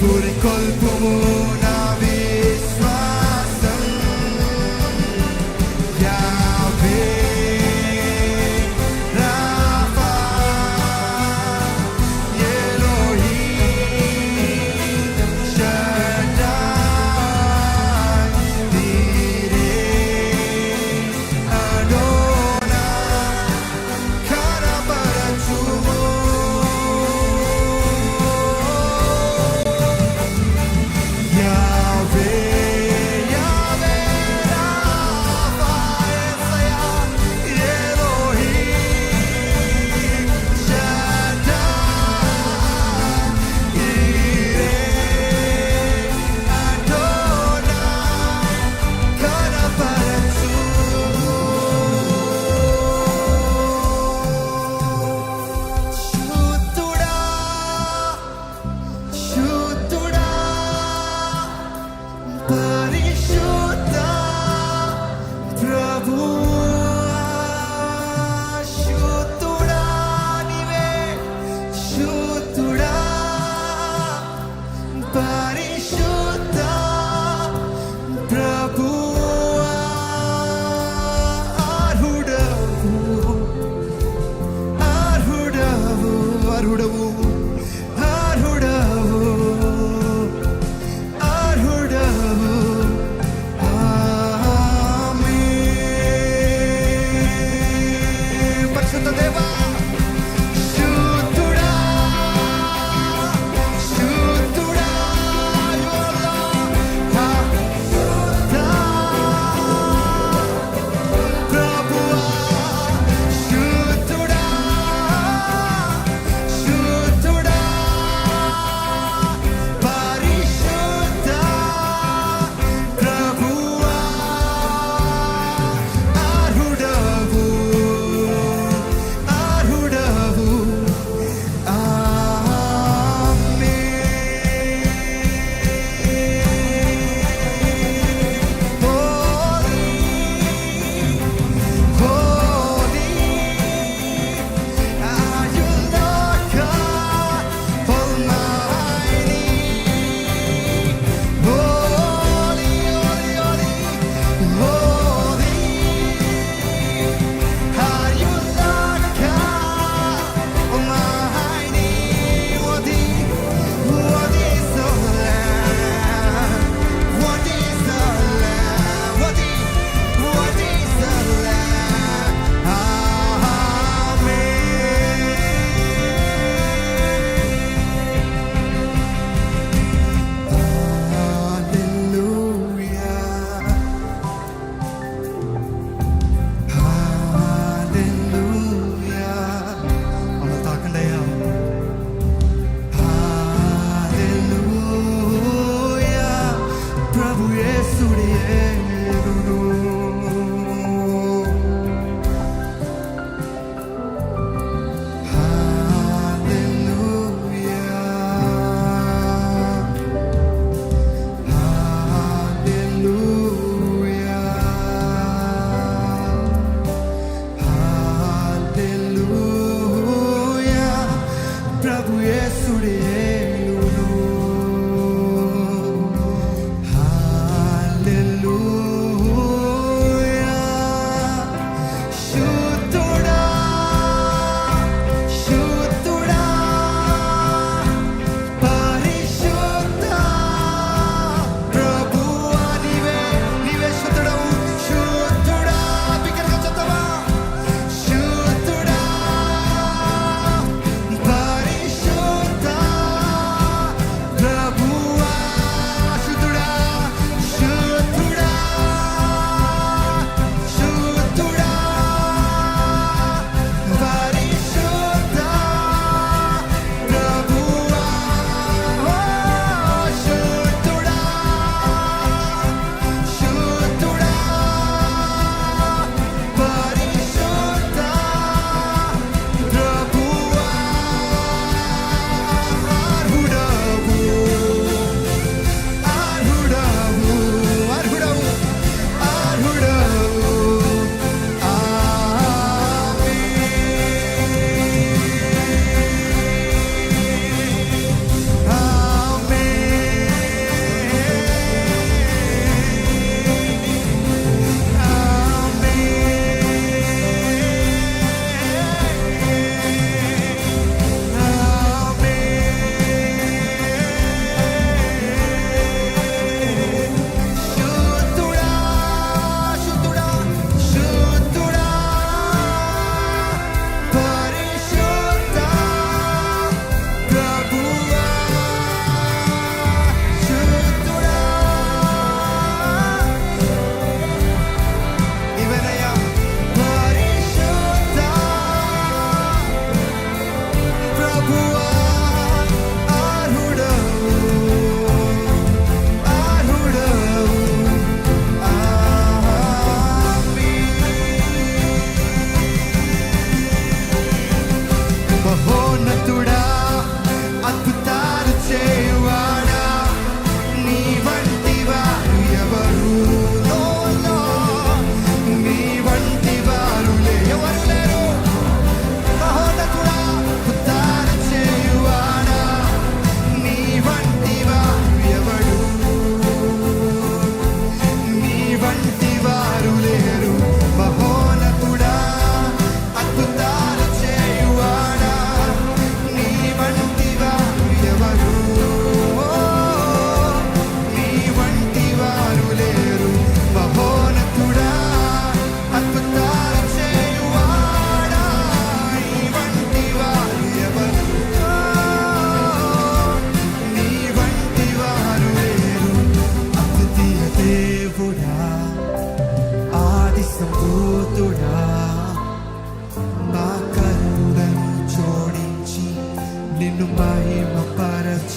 పురికొల్పుము నా విశ్వాసం యావే రాఫా ఎలోహీం షడ్డాయ్ నీరే అడోనాయ్ కనపరచుము యావే యావే రాఫా యేసయ్యా ఎలోహీం షడ్డాయ్ నీరే అడోనాయ్ కనపరచుము శుద్ధుడా శుద్ధుడా పరిశుద్ధ ప్రభువా శుద్ధుడా నీవే శుద్ధుడా పరిశుద్ధ ప్రభువా అర్హుడవు అర్హుడవు అర్హుడవు అర్హుడవు అర్హుడవు ఆమేన్ పరిశుద్ధ దేవా శుద్ధుడా శుద్ధుడా పరిశుద్ధ ప్రభువా శుద్ధుడా శుద్ధుడా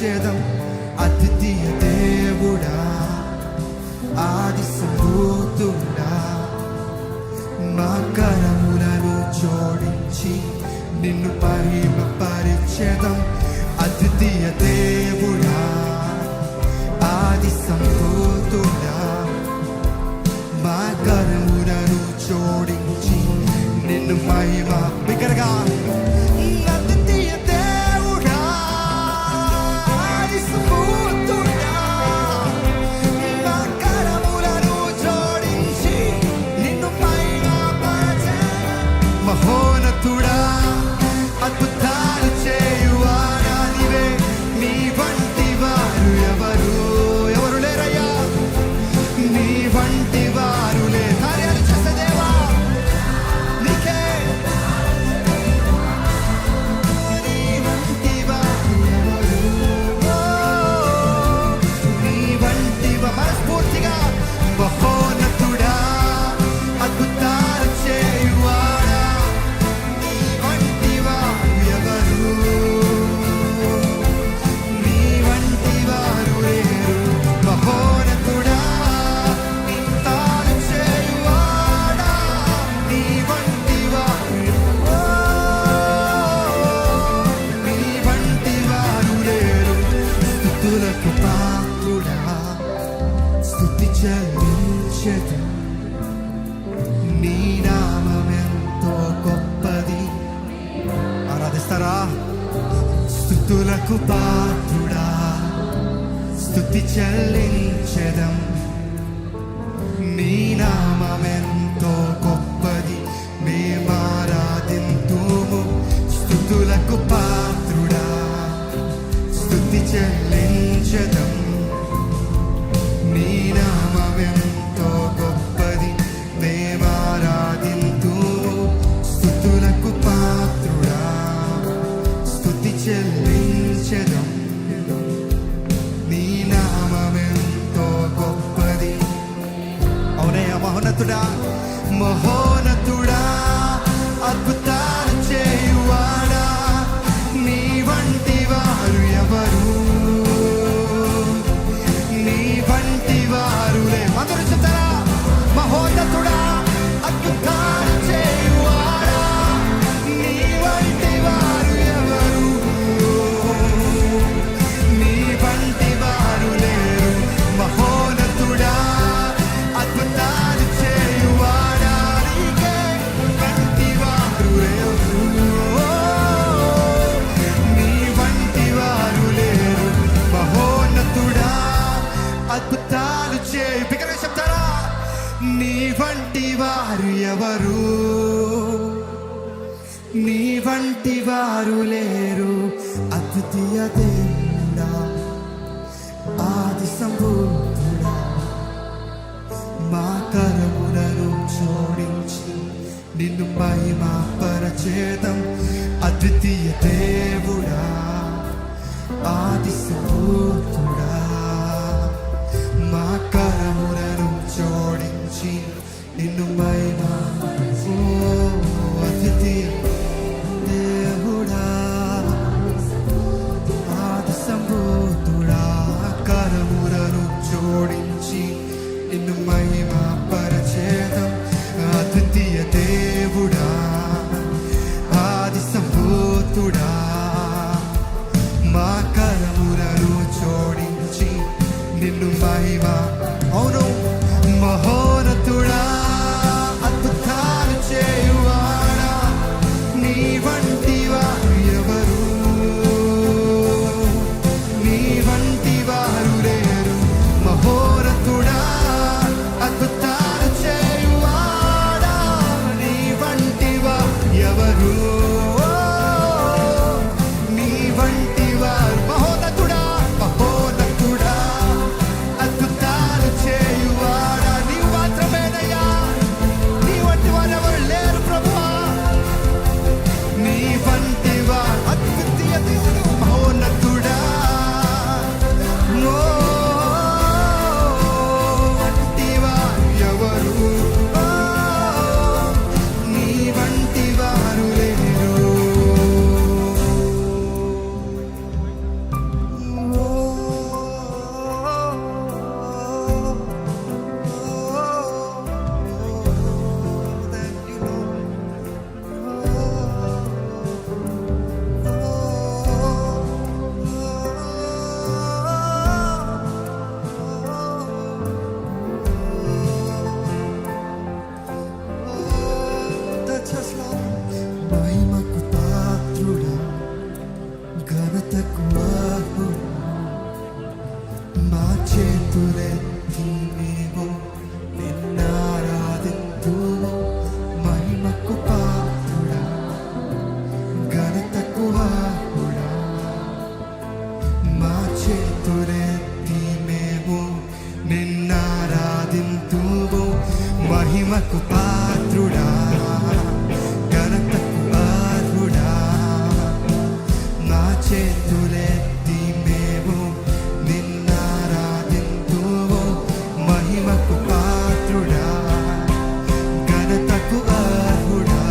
పరచేదం. అద్వితీయ దేవుడా, ఆది సంభూతుడా, మా కరములను జోడించి నిన్ను మహిమ పరిచేదం. అద్వితీయ దేవుడా, ఆది సంభూతుడా, మా కరములను జోడించి నిన్ను మహిమ బిగ్గరగా. అద్వితీయ దేవుడా, ఆది సంభూతుడా, మా కరములను జోడించి నిన్ను మహిమ పరిచేదం. మహోన్నతుడా, అద్భుతాలు చేయువాడా నీవే. నీ వంటి వారు ఎవరు లేరయ్యా. నీ వంటి వారు లే కార్యాలు చేసే దేవా నీకే. నీ వంటి వారు ఎవరు? నీ వంటి మనస్ఫూర్తిగా మహోన్నతుడా, అద్భుతాలు చేయువాడా, నీ వంటి వారు ఎవరు? నీ వంటి వారు లేరు. మహోన్నతుడా, ఇంతాలు చేయువాడా, నీ వంటి వారు నీ వంటి వారు లేరు. స్తుతులకు పాత్రుడా, స్తుతి చెల్లించెదం. నీ నామమెంతో గొప్పది. ఆరాధిస్తారా? స్తుతులకు పాత్రుడా, స్తుతి చెల్లించెదం. నీ నామమెంతో గొప్పది, మేమారాధింతుము. స్తుతులకు పాత్రుడా, స్తుతి చెల్లించెదం. నీ నామమెంతో గొప్పది, మేమారాధింతుము. స్తుతులకు పాత్రుడా, స్తుతి చెల్లించెదం. నీ నామమెంతో గొప్పది. అవునయ్యా, మహోన్నతుడా, మహోన్నతుడా, అద్భుతాలు చేయువాడా, నీ వంటి వారు ఎవరు? నీ వంటి వారు లే. అందరూ చెప్తారా? మహోన్నతుడా, అద్భుతాలు చేయువాడా, నీ వంటి వారు ఎవరు? నీ వంటి వారు లేరు. మహోన్నతుడా, అద్భుతాలు చేయువాడా, నీకే వంటి వారు లేరు. నీ వంటి వారు లేరు. మహోన్నతుడా, అద్భుతాలు చేయి. బిగ్గరగా చెప్తారా? నీ వంటి వారు ఎవరు? నీ వంటి వారు లేరు. అద్వితీయ దేవుడా, ఆది సంభూతుడా, మా కరములను జోడించి నిన్ను మహిమ పరచేదం. అద్వితీయ దేవుడా, ఆది సంభూతుడా, మా కరములను జోడించి నిన్ను మహిమ. ఓ అద్వితీయ దేవుడా, ఆది సంభూతుడా, కరములను జోడించి నిన్ను మహిమ పరచేదం. అద్వితీయ దేవుడా, ఆది సంభూతుడా, మా కరములను జోడించి నిన్ను మహిమ. అవును, మహోన్నతుడా, అద్భుతాలు చేయువాడా, నీ వంటి వారు ఎవరు? నీ వంటి వారు లేరు. మహోన్నతుడా, అద్భుతాలు చేయువాడా, నీ వంటి వారు ఎవరు? నీ వంటి వారు. మహోన్నతుడా, మహోన్నతుడా, అద్భుతాలు చేయువాడా, నీవు మాత్రమేనయ్యా. నీ వంటి వారు ఎవరు లేరు ప్రభువా. నీ వంటి వారు అద్వితీయ దేవుడు. మహోన్నతుడా, ఓ వంటి వారు ఎవరు? ఓ, నీ వంటి వారు లేరు. ఓ మా చేతులెత్తి మేము నిన్నారాధింతుము మహిమకు పాత్రుడా ఘనతకు అర్హుడా మా చేతులెత్తి మేము నిన్నారాధింతుము మహిమకు పాత్రుడా ఘనతకు అర్హుడా మా చేతులెత్తి మేము నిన్నారాధింతుము మహిమకు పాత్రుడా ఘనతకు అర్హుడా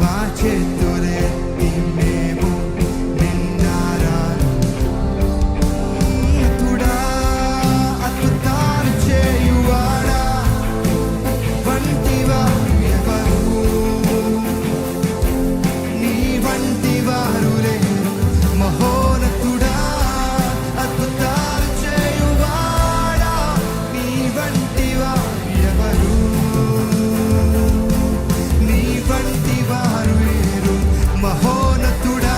మా చేతులెత్తి మేము నిన్నారాధింతుడా అద్భుతాలు చేయువాడా వంటివా ఎవరు నీ వంటి వారు లేరు మహోన్నతుడా అద్భుతాలు చేయువాడా నీ వంటి వారు ఎవరు నీ వంటి వారు లేరు మహోన్నతుడా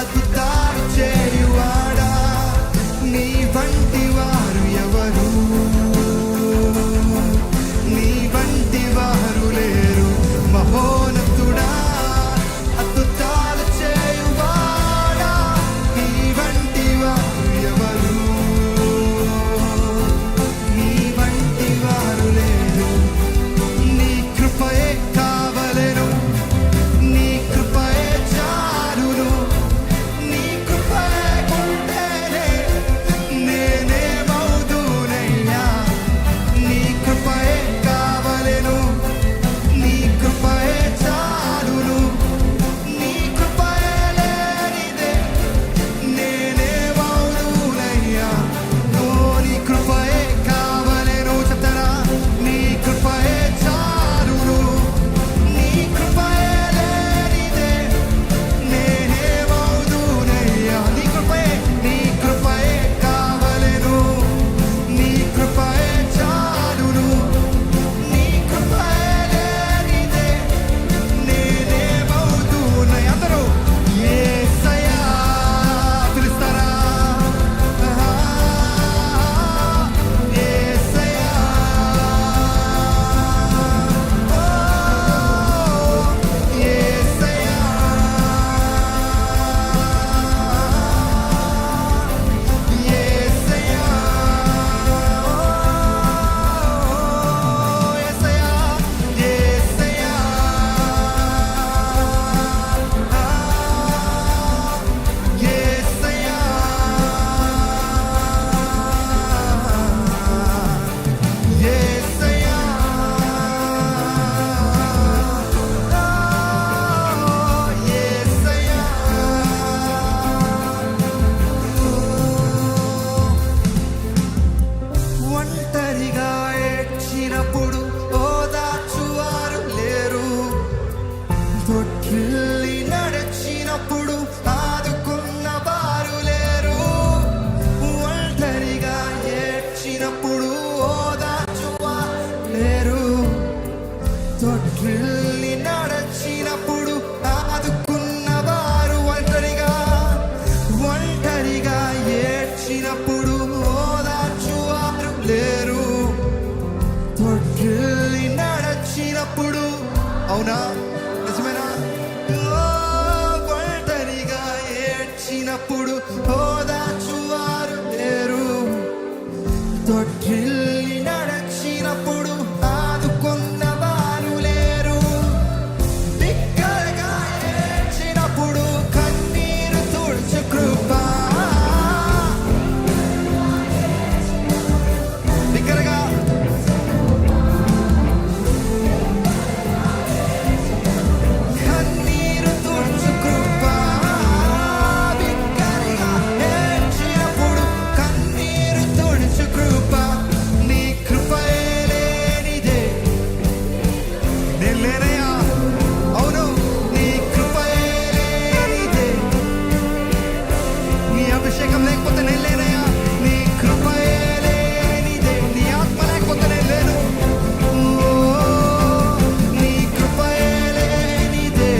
అద్భుతాలు చేయువాడా నీ వంటి వారు ఎవరు నీ వంటి వారు లేరు మహోన్నతుడా అద్భుతాలు చేయువాడా నీ వంటి వారు ఎవరు నీ వంటి వారు లేరు నీ కృపయే కావలెను నీ కృపయే చాలును నీ కృపయే ఉంటేనే నేనేమవుదునయ్యా నీ కృపయే కావలెను నీ కృపయే చాలును నీ కృపయే లేనిదే నేనేమవుదునయ్యా ఓ నీ కృపయే కావలెను చెప్తారా నీ కృపయే చాలును నీ కృపయే లేనిదే నేనేమవుదునయ్యా నీ కృపయే కావలెను నీ కృపయే చాలును నీ కృపయే లేనిదే నేనేమవుదునయ్యా అందరూ యేసయ్యా పిలుస్తారా యేసయ్యా ఓ యేసయ్యా యేసయ్యా ఓ యేసయ్యా యేసయ్యా యేసయ్యా యేసయ్యా యేసయ్యా ఒంటరిగా ఏడ్చినప్పుడు ఓదార్చువారు లేరు తొట్టిల్లి నడిచినప్పుడు ఆదుకున్న వారు లేరు ఒంటరిగా ఏడ్చినప్పుడు ఓదార్చువారు లేరు తొట్టిల్లి నడిచినప్పుడు ఆదుకున్న వారు ఒంటరిగా ఏడ్చినప్పుడు ఓదార్చువారు లేరు తొట్టిల్లి నడిచినప్పుడు అవునా నిజమేనా ఓ, ఒంటరిగా ఏడ్చినప్పుడు ఓదార్చువారు లేరు తొట్టిల్లి నడిచినప్పుడు ఆదుకున్న వారు లేరు బిగ్గరగా ఏడ్చినప్పుడు కన్నీరు తుడుచు కృప బిగ్గరగా కన్నీరు తుడుచు కృప బిగ్గరగా ఏడ్చినప్పుడు కన్నీరు తుడుచు కృప నీ కృపయే లేనిదే నేను లేనయ్యా అవును నీ కృపయే లేనిదే నీ అభిషేకం లేకపోతే నేను లేనయ్యా నీ కృపయే లేనిదే నీ ఆత్మ లేకపోతే నేను లేను ఓ, నీ కృపయే లేనిదే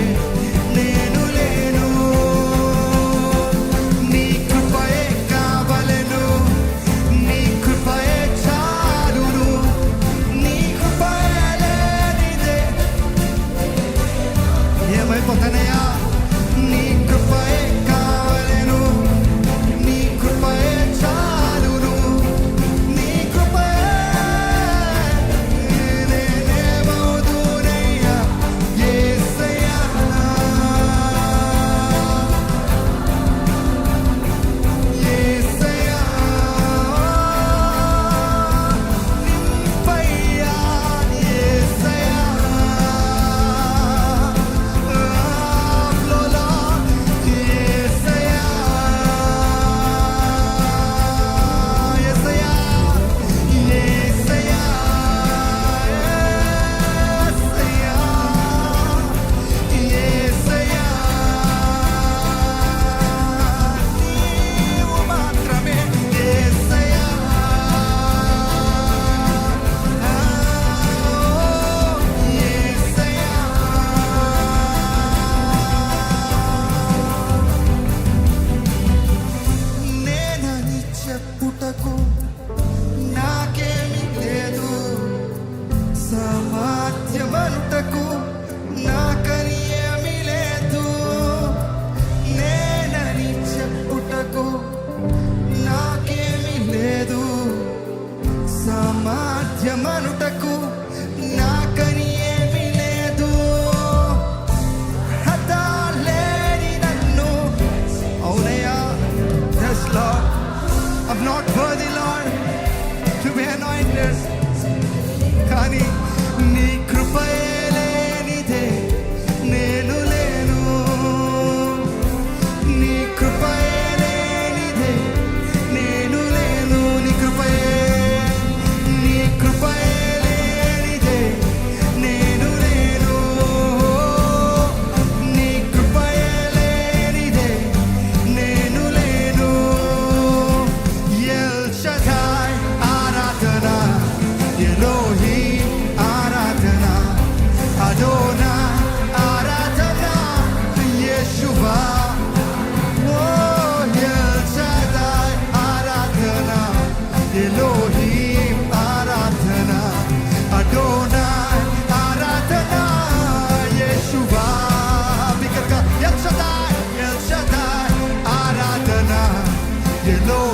నేను లేను నీ కృపయే కావలెను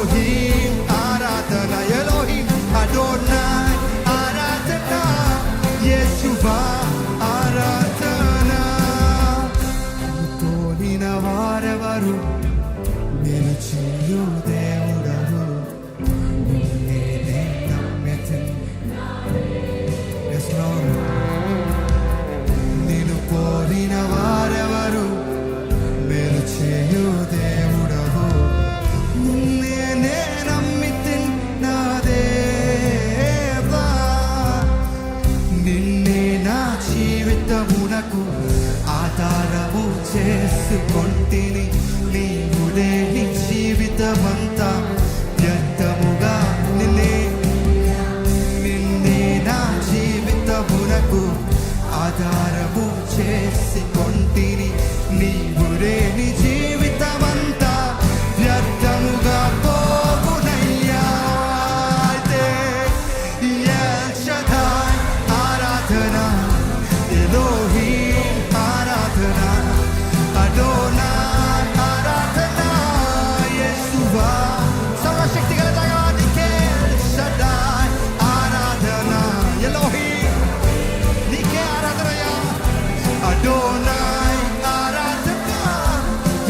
ఎలోహీం ఆరాధన ఎలోహీం అడోనాయ్ ఆరాధన యేసువా ఆరాధన తోలిన వారెవరు మేలు చేయు దేవుడవు నేనే నమ్మితిని Yes, Lord. నిన్ను కోరిన వారెవరు మేలు చేయు దేవుడవు నేనే నమ్మితిని నా దేవా నిన్నే నా జీవితమునకు ఆధారము చేసుకొంటిని నీవు లేని జీవితమంతా వ్యర్థముగా నిన్నే నా జీవితమునకు ఆధారము చేసుకొంటిని నీవు లేని జీవితమంతా వ్యర్థముగా పోవునయ్యా అయితే ఎల్ షదాయ్ ఆరాధన ఎలోహీం ఆరాధన అడోనాయ్ ఆరాధన యేసువా సర్వశక్తి గల దైవానికే ఎల్ షదాయ్ ఆరాధన ఎలోహీం నీకే ఆరాధనయా అడోనాయ్ ఆరాధన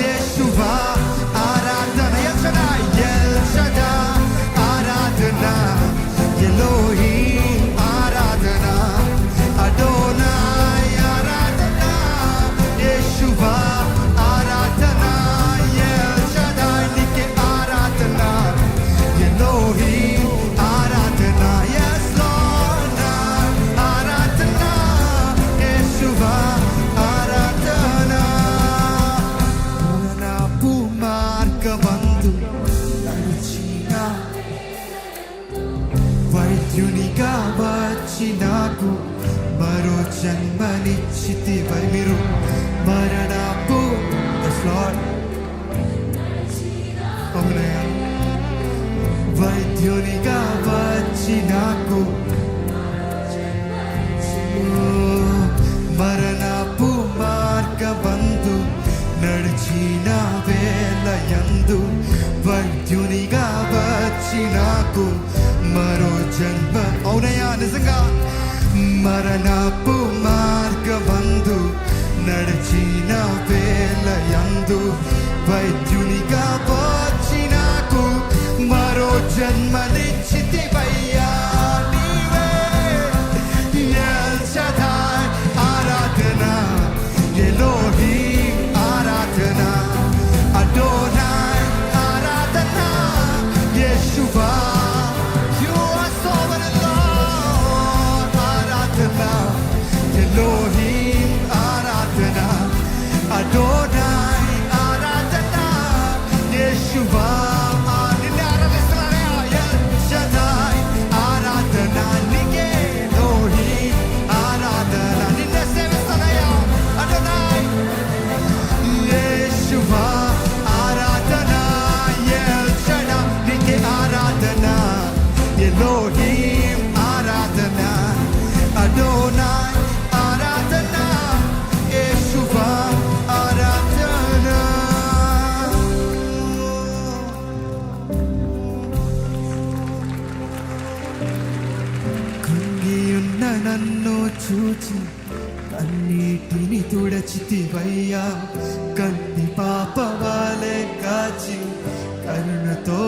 యేసువా ఆరాధన ఎల్ షదాయ్ ఆరాధన ఎలోహీం ఆరాధన అడోనాయ్ ఆరాధన యేసువా ఆరాధన ఎల్ షదాయ్ నీకే ఆరాధన ఎలోహీం ఆరాధన yes Lord ఆరాధన యేసువా ఆరాధన పూర్ణపు మార్గమందు నడిచిన వైద్యునిగా వచ్చి నాకు మరో జన్మనిచ్చితివై మీరు మరణపు yes Lord అవునయ్యా వైద్యునిగా వచ్చి నాకు మరణపు మార్గబంధు నడిచిన వేళయందు వైద్యునిగా వచ్చి నాకు మరో జన్మ అవునయ్యా నిజంగా మరణపు మార్గబంధు నడిచిన వేళయందు వైద్యునిగా వచ్చి నాకు మరో జన్మనిచ్చితివయ్యా నీవే ఎల్ షదాయ్ ఆరాధన ఎలోహీం ఆరాధన అడోనాయ్ ఆరాధన యేసువా you are sovereign Lord ఆరాధన ఎలోహీం ఆరాధన అడోనాయ్ ఆరాధన యేసువా నిన్నే ఆరాధిస్తున్నానయ్యా ఎల్ షదాయ్ ఆరాధన నీకే ఎలోహీం ఆరాధన నిన్నే సేవిస్తానయ్యా అడోనాయ్ యేసువా ఆరాధన ఎల్ షదాయ్ నీకే ఆరాధన ఎలోహీం ఆరాధన అడోనాయ్ ఆరాధన యేసువా ఆరాధన కృంగియున్న నన్ను చూచి కన్నీటిని తుడచితివయ్యా కన్ని పాప వాలే కాచి కరుణతో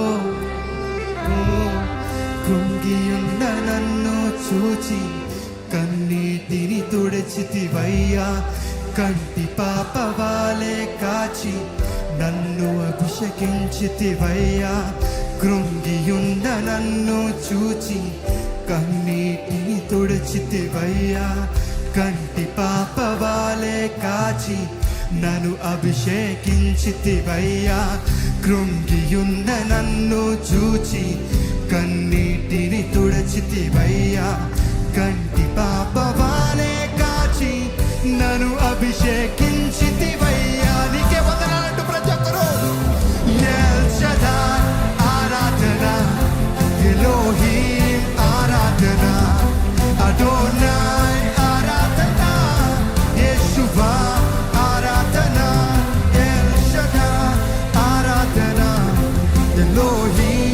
కృంగియున్న నన్ను చూచి కన్నీటిని తుడచితివయ్యా కంటి పాప వాలే కాచి నన్ను అభిషేకించితివయ్యా కృంగియున్న నన్ను చూచి కన్నీటిని తుడచితివయ్యా కంటి పాప వాలే కాచి నన్ను అభిషేకించితివయ్యా కృంగియున్న నన్ను చూచి కన్నీటిని తుడచితివయ్యా కంటి పాప వాలే కాచి నన్ను అభిషేకించితివయ్యా నీకే వందనాలంటూ ప్రతి ఒక్కరూ ఎల్ షదాయ్ ఆరాధన ఎలోహీం ఆరాధన అడోనాయ్ ఆరాధన యేసువా ఆరాధన ఎల్ షదాయ్ ఆరాధన ఎలోహీం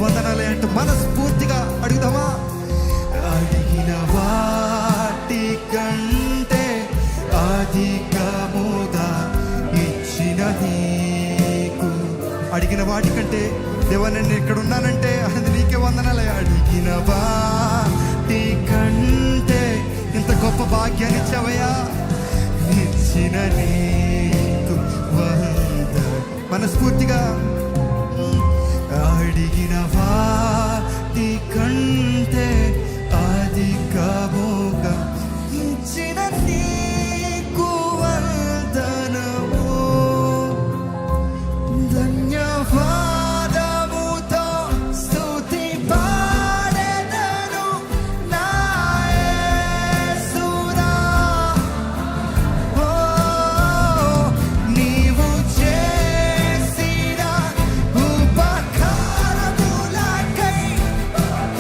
వందనాలే అంటూ మనస్ఫూర్తిగా అడుగుదామా? అడిగిన వాటి కంటే అధికముగా ఇచ్చిన నీకు. అడిగిన వాటి కంటే దేవా నేను ఇక్కడ ఉన్నానంటే అది నీకే వందనాలే. అడిగిన వాటి కంటే ఇంత గొప్ప భాగ్యాన్ని ఇచ్చావయ్యా, ఇచ్చిన నీకు మనస్ఫూర్తిగా అడిగిన వాటి కంటే అధికముగా ఇచ్చిన నీకు వందనము. ధన్యవాదముతో స్తుతి పాడెదను నా యేసునా. ఓ నీవు చేసిన ఉపకారములకై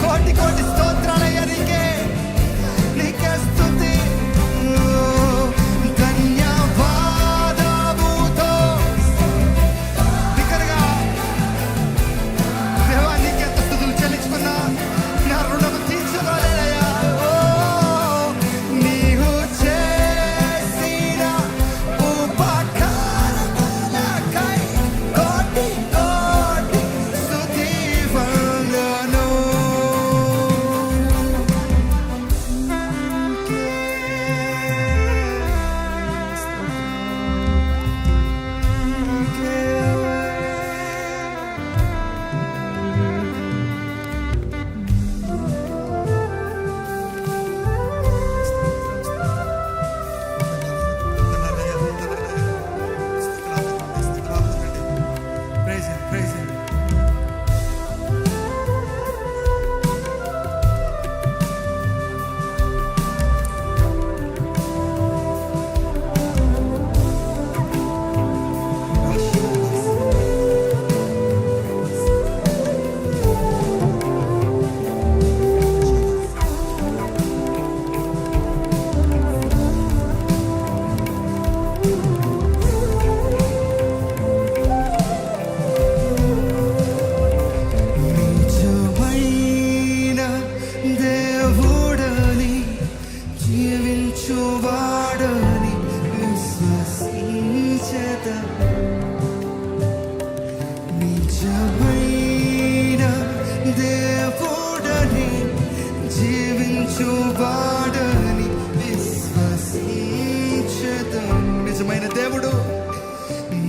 కోటి కోటి స్తోత్రాలయ్యా నీకే, నీకే స్తుతి. ధన్యవాదముతో బిగ్గరగా దేవా నీకే ఎంత స్తుతులు చెల్లించుకున్నా నా రుణము తీర్చుకోలేదయ్యా. ఓ నీవు చేసిన ఉపకారములకై కోటి కోటి స్తుతి వందనం. Praise him, praise him. నిజమైన దేవుడని జీవించువాడని విశ్వసించద. నిజమైన దేవుడని జీవించువాడని విశ్వసించద. నిజమైన దేవుడు,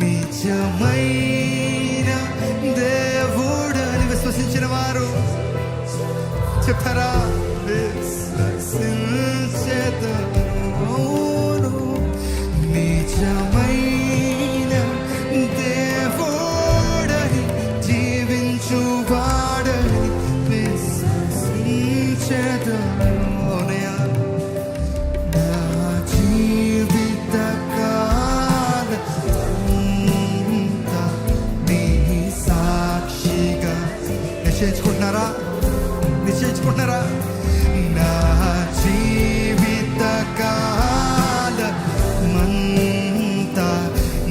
నిజమైన దేవుడని విశ్వసించిన వారు చెప్తారా? విశ్వసించెదను. నిజమైన దేవుడని జీవించువాడని విశ్వసించెదను. నా జీవిత కాలమంతా నీ సాక్షిగా నిశ్చయించుకుంటున్నారా? నిశ్చయించుకుంటున్నారా? నా జీవిత కాలమంతా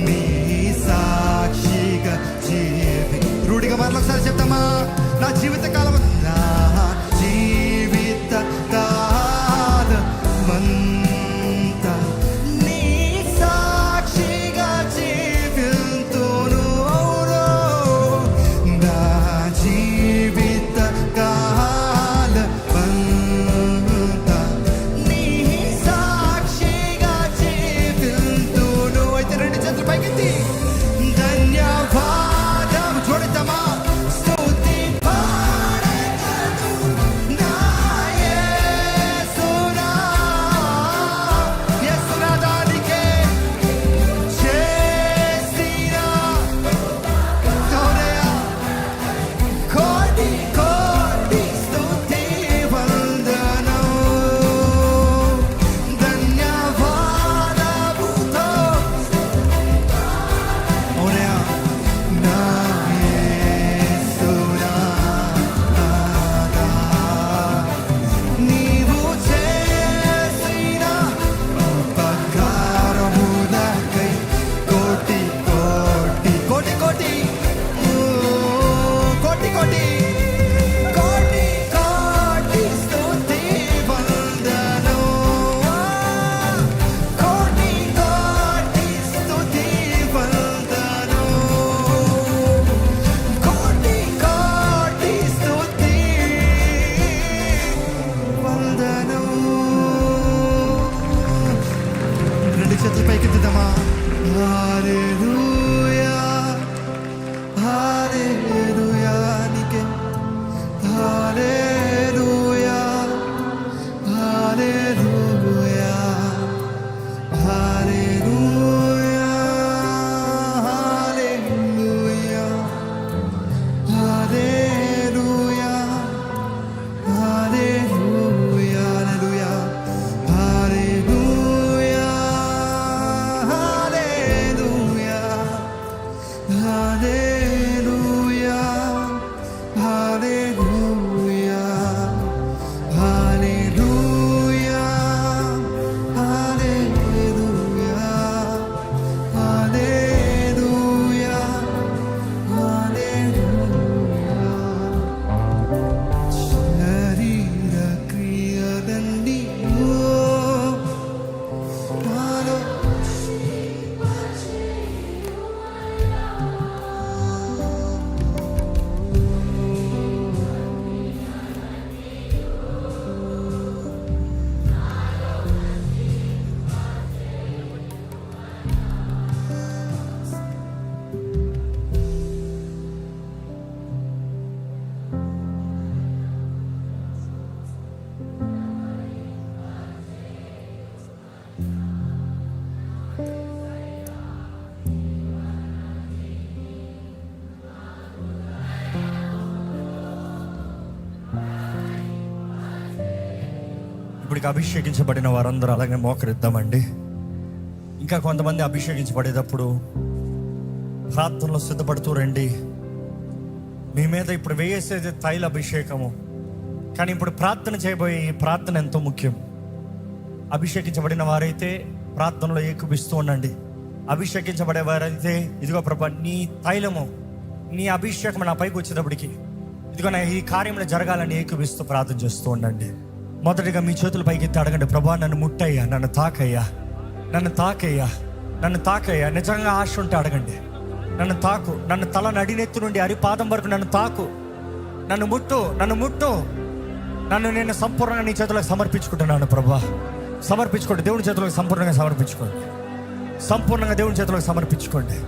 నీ సాక్షిగా రూఢిగా మరొకసారి చెప్తామా? నా జీవిత కాలం, నా జీవిత కాలమంతా నీ సాక్షిగా జీవింతును. నా జీవిత కాలమంతా నీ సాక్షిగా జీవింతును. అయితే రెండు చేతులు పైకెత్తి ధన్యవాదం చూడతామా? స్తుతి పాడెదను నా యేసునా. యేసునాథానికే చేసిన కౌనయ్య కోటి కోటి స్తుతి వందనం. ధన్యవాదముతో అవునయ్య హల్లెలూయా హల్లెలూయా హల్లెలూయా హల్లెలూయా హల్లెలూయా హల్లెలూయా శరీర క్రియలన్నీ నాలో ఇప్పటికి అభిషేకించబడిన వారందరూ అలాగే మోకరిద్దామండి. ఇంకా కొంతమంది అభిషేకించబడేటప్పుడు ప్రార్థనలో సిద్ధపడుతూ రండి. మీ మీద ఇప్పుడు వేసేది తైల అభిషేకము, కానీ ఇప్పుడు ప్రార్థన చేయబోయే ఈ ప్రార్థన ఎంతో ముఖ్యం. అభిషేకించబడిన వారైతే ప్రార్థనలో ఏకీపిస్తూ ఉండండి. అభిషేకించబడే వారైతే ఇదిగో ప్రభా నీ తైలము, నీ అభిషేకం నా పైకి వచ్చేటప్పటికి ఇదిగో నా ఈ కార్యంలో జరగాలని ఏకీపిస్తూ ప్రార్థన చేస్తూ ఉండండి. మొదటిగా మీ చేతుల పైకి ఎత్తి అడగండి, ప్రభా నన్ను ముట్టయ్యా, నన్ను తాకయ్యా, నన్ను తాకయ్యా, నన్ను తాకయ్యా. నిజంగా ఆశ ఉంటే అడగండి, నన్ను తాకు, నన్ను తల నడినెత్తి నుండి అరిపాదం వరకు నన్ను తాకు, నన్ను ముట్టు, నన్ను ముట్టు, నన్ను నేను సంపూర్ణంగా నీ చేతులకు సమర్పించుకుంటున్నాను ప్రభా. సమర్పించుకోండి, దేవుని చేతులకు సంపూర్ణంగా సమర్పించుకోండి, సంపూర్ణంగా దేవుని చేతులకు సమర్పించుకోండి.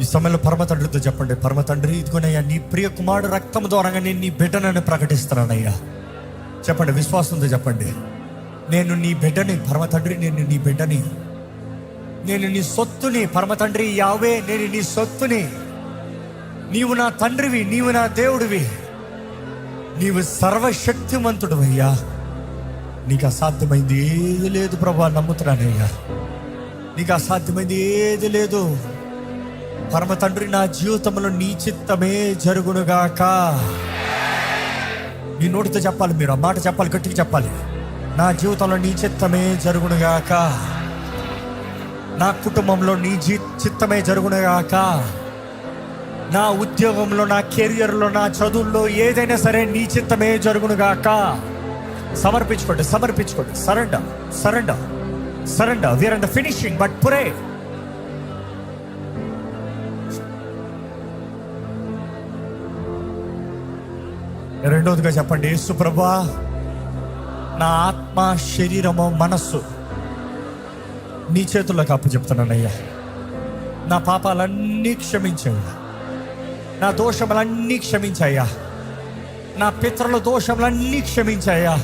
ఈ సమయంలో పరమ తండ్రితో చెప్పండి, పరమ తండ్రి ఇదిగోనయ్యా నీ ప్రియ కుమారుడు రక్తం ద్వారంగా నేను నీ బిడ్డనని ప్రకటిస్తున్నానయ్యా. చెప్పండి, విశ్వాసంతో చెప్పండి, నేను నీ బిడ్డని పరమ తండ్రి, నేను నీ బిడ్డని, నేను నీ సొత్తుని పరమ తండ్రి యావే, నేను నీ సొత్తుని, నీవు నా తండ్రివి, నీవు నా దేవుడివి, నీవు సర్వశక్తిమంతుడు అయ్యా, నీకు అసాధ్యమైంది ఏది లేదు ప్రభా. నమ్ముతున్నానయ్యా, నీకు అసాధ్యమైంది ఏది లేదు. పరమ తండ్రి నా జీవితంలో నీ చిత్తమే జరుగునుగాక. నీ నోటితో చెప్పాలి, మీరు ఆ మాట చెప్పాలి, గట్టిగా చెప్పాలి. నా జీవితంలో నీ చిత్తమే జరుగునుగాక, నా కుటుంబంలో నీ చిత్తమే జరుగునుగాక, నా ఉద్యోగంలో, నా కెరియర్లో, నా చదువుల్లో ఏదైనా సరే నీ చిత్తమే జరుగునుగాక. సమర్పించుకోండి, సమర్పించుకోండి. Surrender, surrender, surrender. We're in the finishing but pray. రెండవదిగా చెప్పండి, యేసు ప్రభువా నా ఆత్మ, శరీరము, మనస్సు నీ చేతుల్లోకి అప్పచెప్తున్నానయ్యా. నా పాపాలన్నీ క్షమించయ్యా, నా దోషములన్నీ క్షమించయ్యా, నా పితరుల దోషములన్నీ క్షమించయ్యా,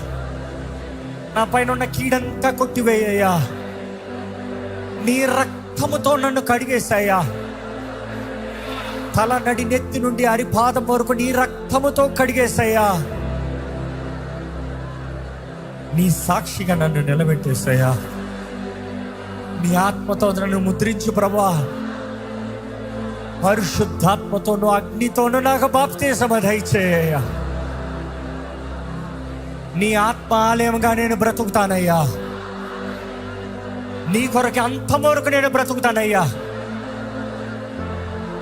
నా పైన ఉన్న కీడంతా కొట్టివేయ్యా, నీ రక్తముతో నన్ను కడిగేశాయా. తల నడి నెత్తి నుండి అరిపాదం వరకు నీ రక్తముతో కడిగేశాయా. నీ సాక్షిగా నన్ను నిలబెట్టేశాయా. నీ ఆత్మతో నన్ను ముద్రించు ప్రభా. పరిశుద్ధాత్మతోను అగ్నితోను నాకు బాప్తిస్మం దయచేయ్యా. నీ ఆత్మ ఆలయంగా నేను బ్రతుకుతానయ్యా. నీ కొరకు అంతం వరకు నేను బ్రతుకుతానయ్యా.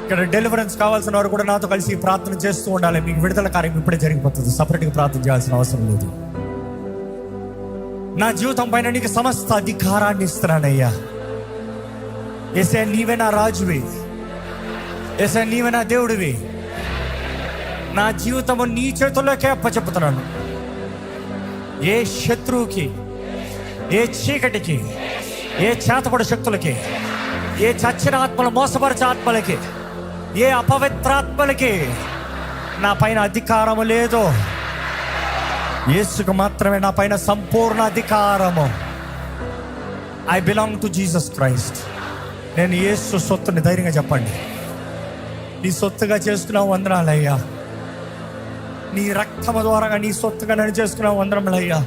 ఇక్కడ డెలివరెన్స్ కావాల్సిన వారు కూడా నాతో కలిసి ప్రార్థన చేస్తూ ఉండాలి. మీకు విడుదల కార్యం ఇప్పుడే జరిగిపోతుంది, సపరేట్గా ప్రార్థన చేయాల్సిన అవసరం లేదు. నా జీవితం పైన నీకు సమస్త అధికారాన్ని ఇస్తున్నానయ్యా. యేసయ్యా నీవే నా రాజువి, యేసయ్యా నీవే నా దేవుడివి. నా జీవితము నీ చేతుల్లోకే అప్పచెప్పుతున్నాను. ఏ శత్రువుకి, ఏ చీకటికి, ఏ చేతపడు శక్తులకి, ఏ చచ్చిన ఆత్మలు, మోసపరిచే ఆత్మలకి, ఏ అపవిత్రాత్మలకి నా పైన అధికారము లేదు. యేసుకు మాత్రమే నా పైన సంపూర్ణ అధికారము. I belong to Jesus Christ. నేను యేసు సొత్తుని ధైర్యంగా చెప్పండి. నీ సొత్తుగా చేసుకున్నావు వందనాలయ్యా. నీ రక్తము ద్వారా నీ సొత్తుగా నేను చేసుకున్నావు వందనములయ్యా.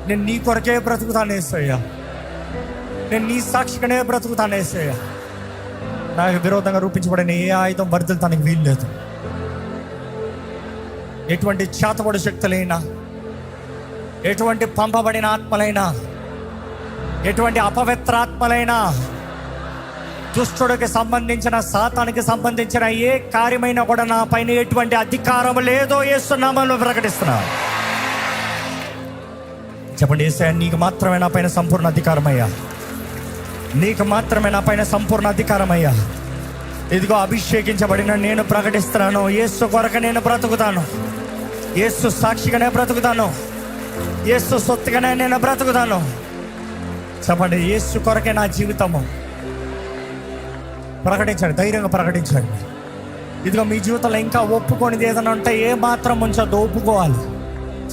నేను నీ కొరకే బ్రతుకుతాను యేసయ్యా. నేను నీ సాక్షిగానే బ్రతుకుతాను యేసయ్యా. నాకు విరోధంగా రూపించబడిన ఏ ఆయుధం వర్ధిల్తానికి వీలు లేదు. ఎటువంటి చేతబడి శక్తులైనా, ఎటువంటి పంపబడిన ఆత్మలైనా, ఎటువంటి అపవిత్ర ఆత్మలైనా, దుష్టుడికి సంబంధించిన, సాతానికి సంబంధించిన ఏ కార్యమైనా కూడా నా పైన ఎటువంటి అధికారం లేదో యేసు నామములో ప్రకటిస్తున్నా. చెప్పండి, యేసయ్యా నీకు మాత్రమే నా పైన సంపూర్ణ అధికారమయ్యా. నీకు మాత్రమే నా పైన సంపూర్ణ అధికారమయ్యా. ఇదిగో అభిషేకించబడిన నేను ప్రకటిస్తున్నాను, యేసు కొరకు నేను బ్రతుకుతాను, యేసు సాక్షిగానే బ్రతుకుతాను, యేసు సొత్తుగానే నేను బ్రతుకుతాను. చెప్పండి, యేసు కొరకే నా జీవితము. ప్రకటించండి, ధైర్యంగా ప్రకటించండి. ఇదిగో మీ జీవితంలో ఇంకా ఒప్పుకోనిది ఏదైనా ఉంటే ఏ మాత్రం ఉంచొద్దు, ఒప్పుకోవాలి.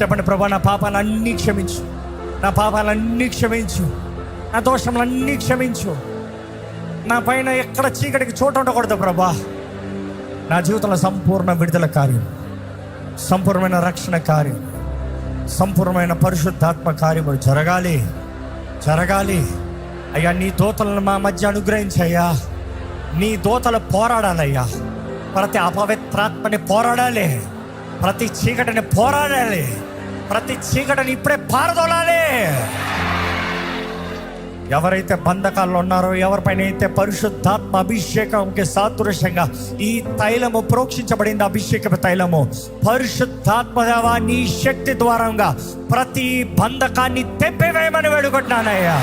చెప్పండి, ప్రభా నా పాపాలన్నీ క్షమించు, నా పాపాలన్నీ క్షమించు, నా దోషములన్నీ క్షమించు. నా పైన ఎక్కడ చీకటికి చోటు ఉండకూడదు ప్రభా. నా జీవితంలో సంపూర్ణ విడుదల కార్యం, సంపూర్ణమైన రక్షణ కార్యం, సంపూర్ణమైన పరిశుద్ధాత్మ కార్యములు జరగాలి, జరగాలి. అయ్యా నీ దూతలను మా మధ్య అనుగ్రహించయ్యా. నీ దూతలు పోరాడాలయ్యా. ప్రతి అపవిత్రాత్మని పోరాడాలి, ప్రతి చీకటిని పోరాడాలి, ప్రతి చీకటిని ఇప్పుడే పారదోలాలి. ఎవరైతే బంధకాల్లో ఉన్నారో, ఎవరిపైన అయితే పరిశుద్ధాత్మ అభిషేకంకి సాదృశ్యంగా ఈ తైలము ప్రోక్షించబడింది, అభిషేకపు తైలము, పరిశుద్ధాత్మ దేవా నీ శక్తి ద్వారంగా ప్రతి బంధకాన్ని తెప్పివేయమని వేడుకుంటున్నానయ్యా.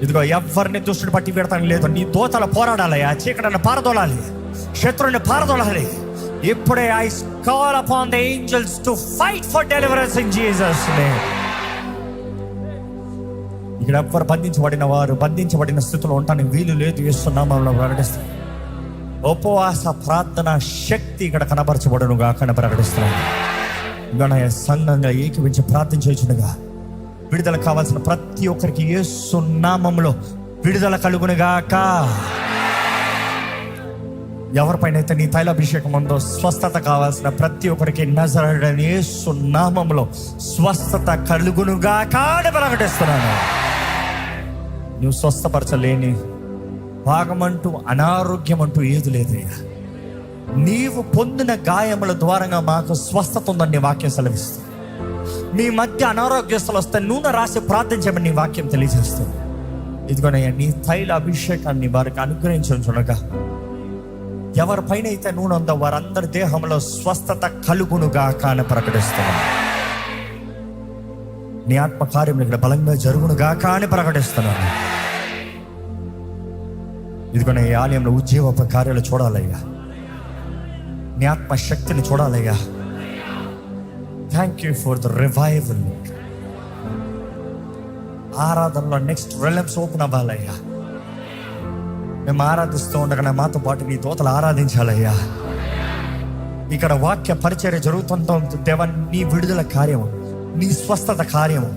ఇదిగో ఎవరిని దుష్టుని పట్టి పెడతాను లేదు, నీ దూతలు పోరాడాలయ్యా. చీకటిని పారదోలాలి, శత్రువుని పారదోలాలి. ఇప్పుడే I call upon the angels to fight for deliverance in Jesus name. ఇక్కడ ఎవ్వరు బంధించబడిన వారు బంధించబడిన స్థితిలో ఉండటానికి వీలు లేదు. యేసు నామములో ప్రకటిస్తాను. ఉపవాస ప్రార్థన శక్తి ఇక్కడ కనబరచబడునుగా ప్రకటిస్తున్నాను. గణయ సంఘంగా ఏకీవించి ప్రార్థించవచ్చునుగా. విడుదల కావాల్సిన ప్రతి ఒక్కరికి యేసు నామములో విడుదల కలుగునుగాక. ఎవరిపైన అయితే నీ తైలాభిషేకం ఉందో, స్వస్థత కావాల్సిన ప్రతి ఒక్కరికి నజరేయుడైన యేసు నామములో స్వస్థత కలుగునుగాక అని ప్రకటిస్తున్నాను. నువ్వు స్వస్థపరచలేని భాగమంటూ, అనారోగ్యం అంటూ ఏది లేదయ్యా. నీవు పొందిన గాయముల ద్వారంగా మాకు స్వస్థత ఉందని నీ వాక్యం సెలవిస్తుంది. మీ మధ్య అనారోగ్యస్తులు వస్తే నూనె రాసి ప్రార్థించమని నీ వాక్యం తెలియజేస్తుంది. ఇదిగోనయ్యా నీ తైల అభిషేకాన్ని వారికి అనుగ్రహించుగా. ఎవరిపైన అయితే నూనె ఉందో వారందరి దేహంలో స్వస్థత కలుగునుగాక అని ప్రకటిస్తున్నాను. నీ ఆత్మ కార్యం ఇక్కడ బలంగా జరుగునుగాక అని ప్రకటిస్తున్నాను. ఇదిగోనే ఈ ఆలయంలో ఉద్యోగ కార్యాలు చూడాలయ్యా. నీ ఆత్మ శక్తిని చూడాలయ్యా. Thank you for the revival. ఆరాధనలో నెక్స్ట్ రిలమ్స్ ఓపెన్ అవ్వాలయ్యా. మేము ఆరాధిస్తూ ఉండగానే మాతో పాటు నీ దూతలు ఆరాధించాలయ్యా. ఇక్కడ వాక్య పరిచర్య జరుగుతుందో దేవా, నీ విడుదల కార్యము, నీ స్వస్థత కార్యము,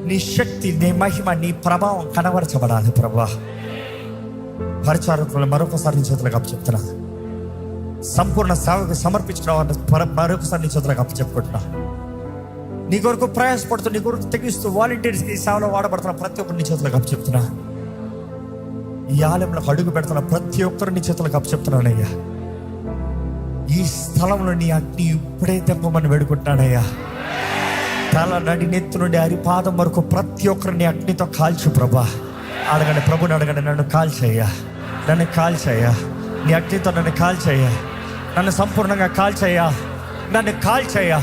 నీ శక్తి, నీ మహిమ, నీ ప్రభావం కనబరచబడాలి ప్రభా. పరిచారకులు మరొకసారి నీ చేతులకు అప్పచెప్తున్నా. సంపూర్ణ సేవకు సమర్పించిన మరొకసారి నీ చేతులకు అప్పచెప్పుకుంటున్నా. నీ కొరకు ప్రయాసపడుతూ, నీ కొరకు తెగిస్తూ వాలంటీర్స్ ఈ సేవలో వాడబడుతున్న ప్రతి ఒక్కరు నీ చేతులకు అప్పచెప్తున్నా. ఈ ఆలయంలో అడుగు పెడుతున్న ప్రతి ఒక్కరు నీ చేతులకు అప్పచెప్తున్నానయ్యా. ఈ స్థలంలో నీ అగ్ని ఇప్పుడే తెప్పమని వేడుకుంటున్నానయ్యా. తల నడి నెత్తు నుండి అరిపాదం వరకు ప్రతి ఒక్కరిని అగ్నితో కాల్చు ప్రభా. అడగండి, ప్రభుని అడగండి, నన్ను కాల్చయ్యా, నన్ను కాల్చయ్యా, నీ అగ్నితో నన్ను కాల్చయ్యా, నన్ను సంపూర్ణంగా కాల్చయ్యా, నన్ను కాల్చయ్యా.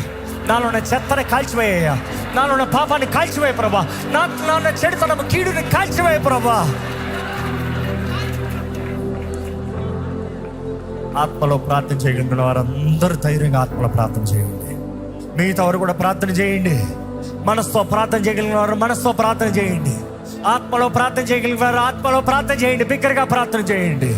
నాలో ఉన్న చెత్తని కాల్చివేయ్యా, నాలో ఉన్న పాపాన్ని కాల్చివేయ ప్రభా, నాలో ఉన్న చెడుతనము, కీడుని కాల్చివేయ ప్రభా. ఆత్మలో ప్రార్థన చేయగలిగిన వారందరూ ధైర్యంగా ఆత్మలో ప్రార్థన చేయండి. మిగతా వారు కూడా ప్రార్థన చేయండి. మనసుతో ప్రార్థన చేయగలిగిన వారు మనసుతో ప్రార్థన చేయండి. ఆత్మలో ప్రార్థన చేయగలిగిన వారు ఆత్మలో ప్రార్థన చేయండి. బిగ్గరగా ప్రార్థన చేయండి.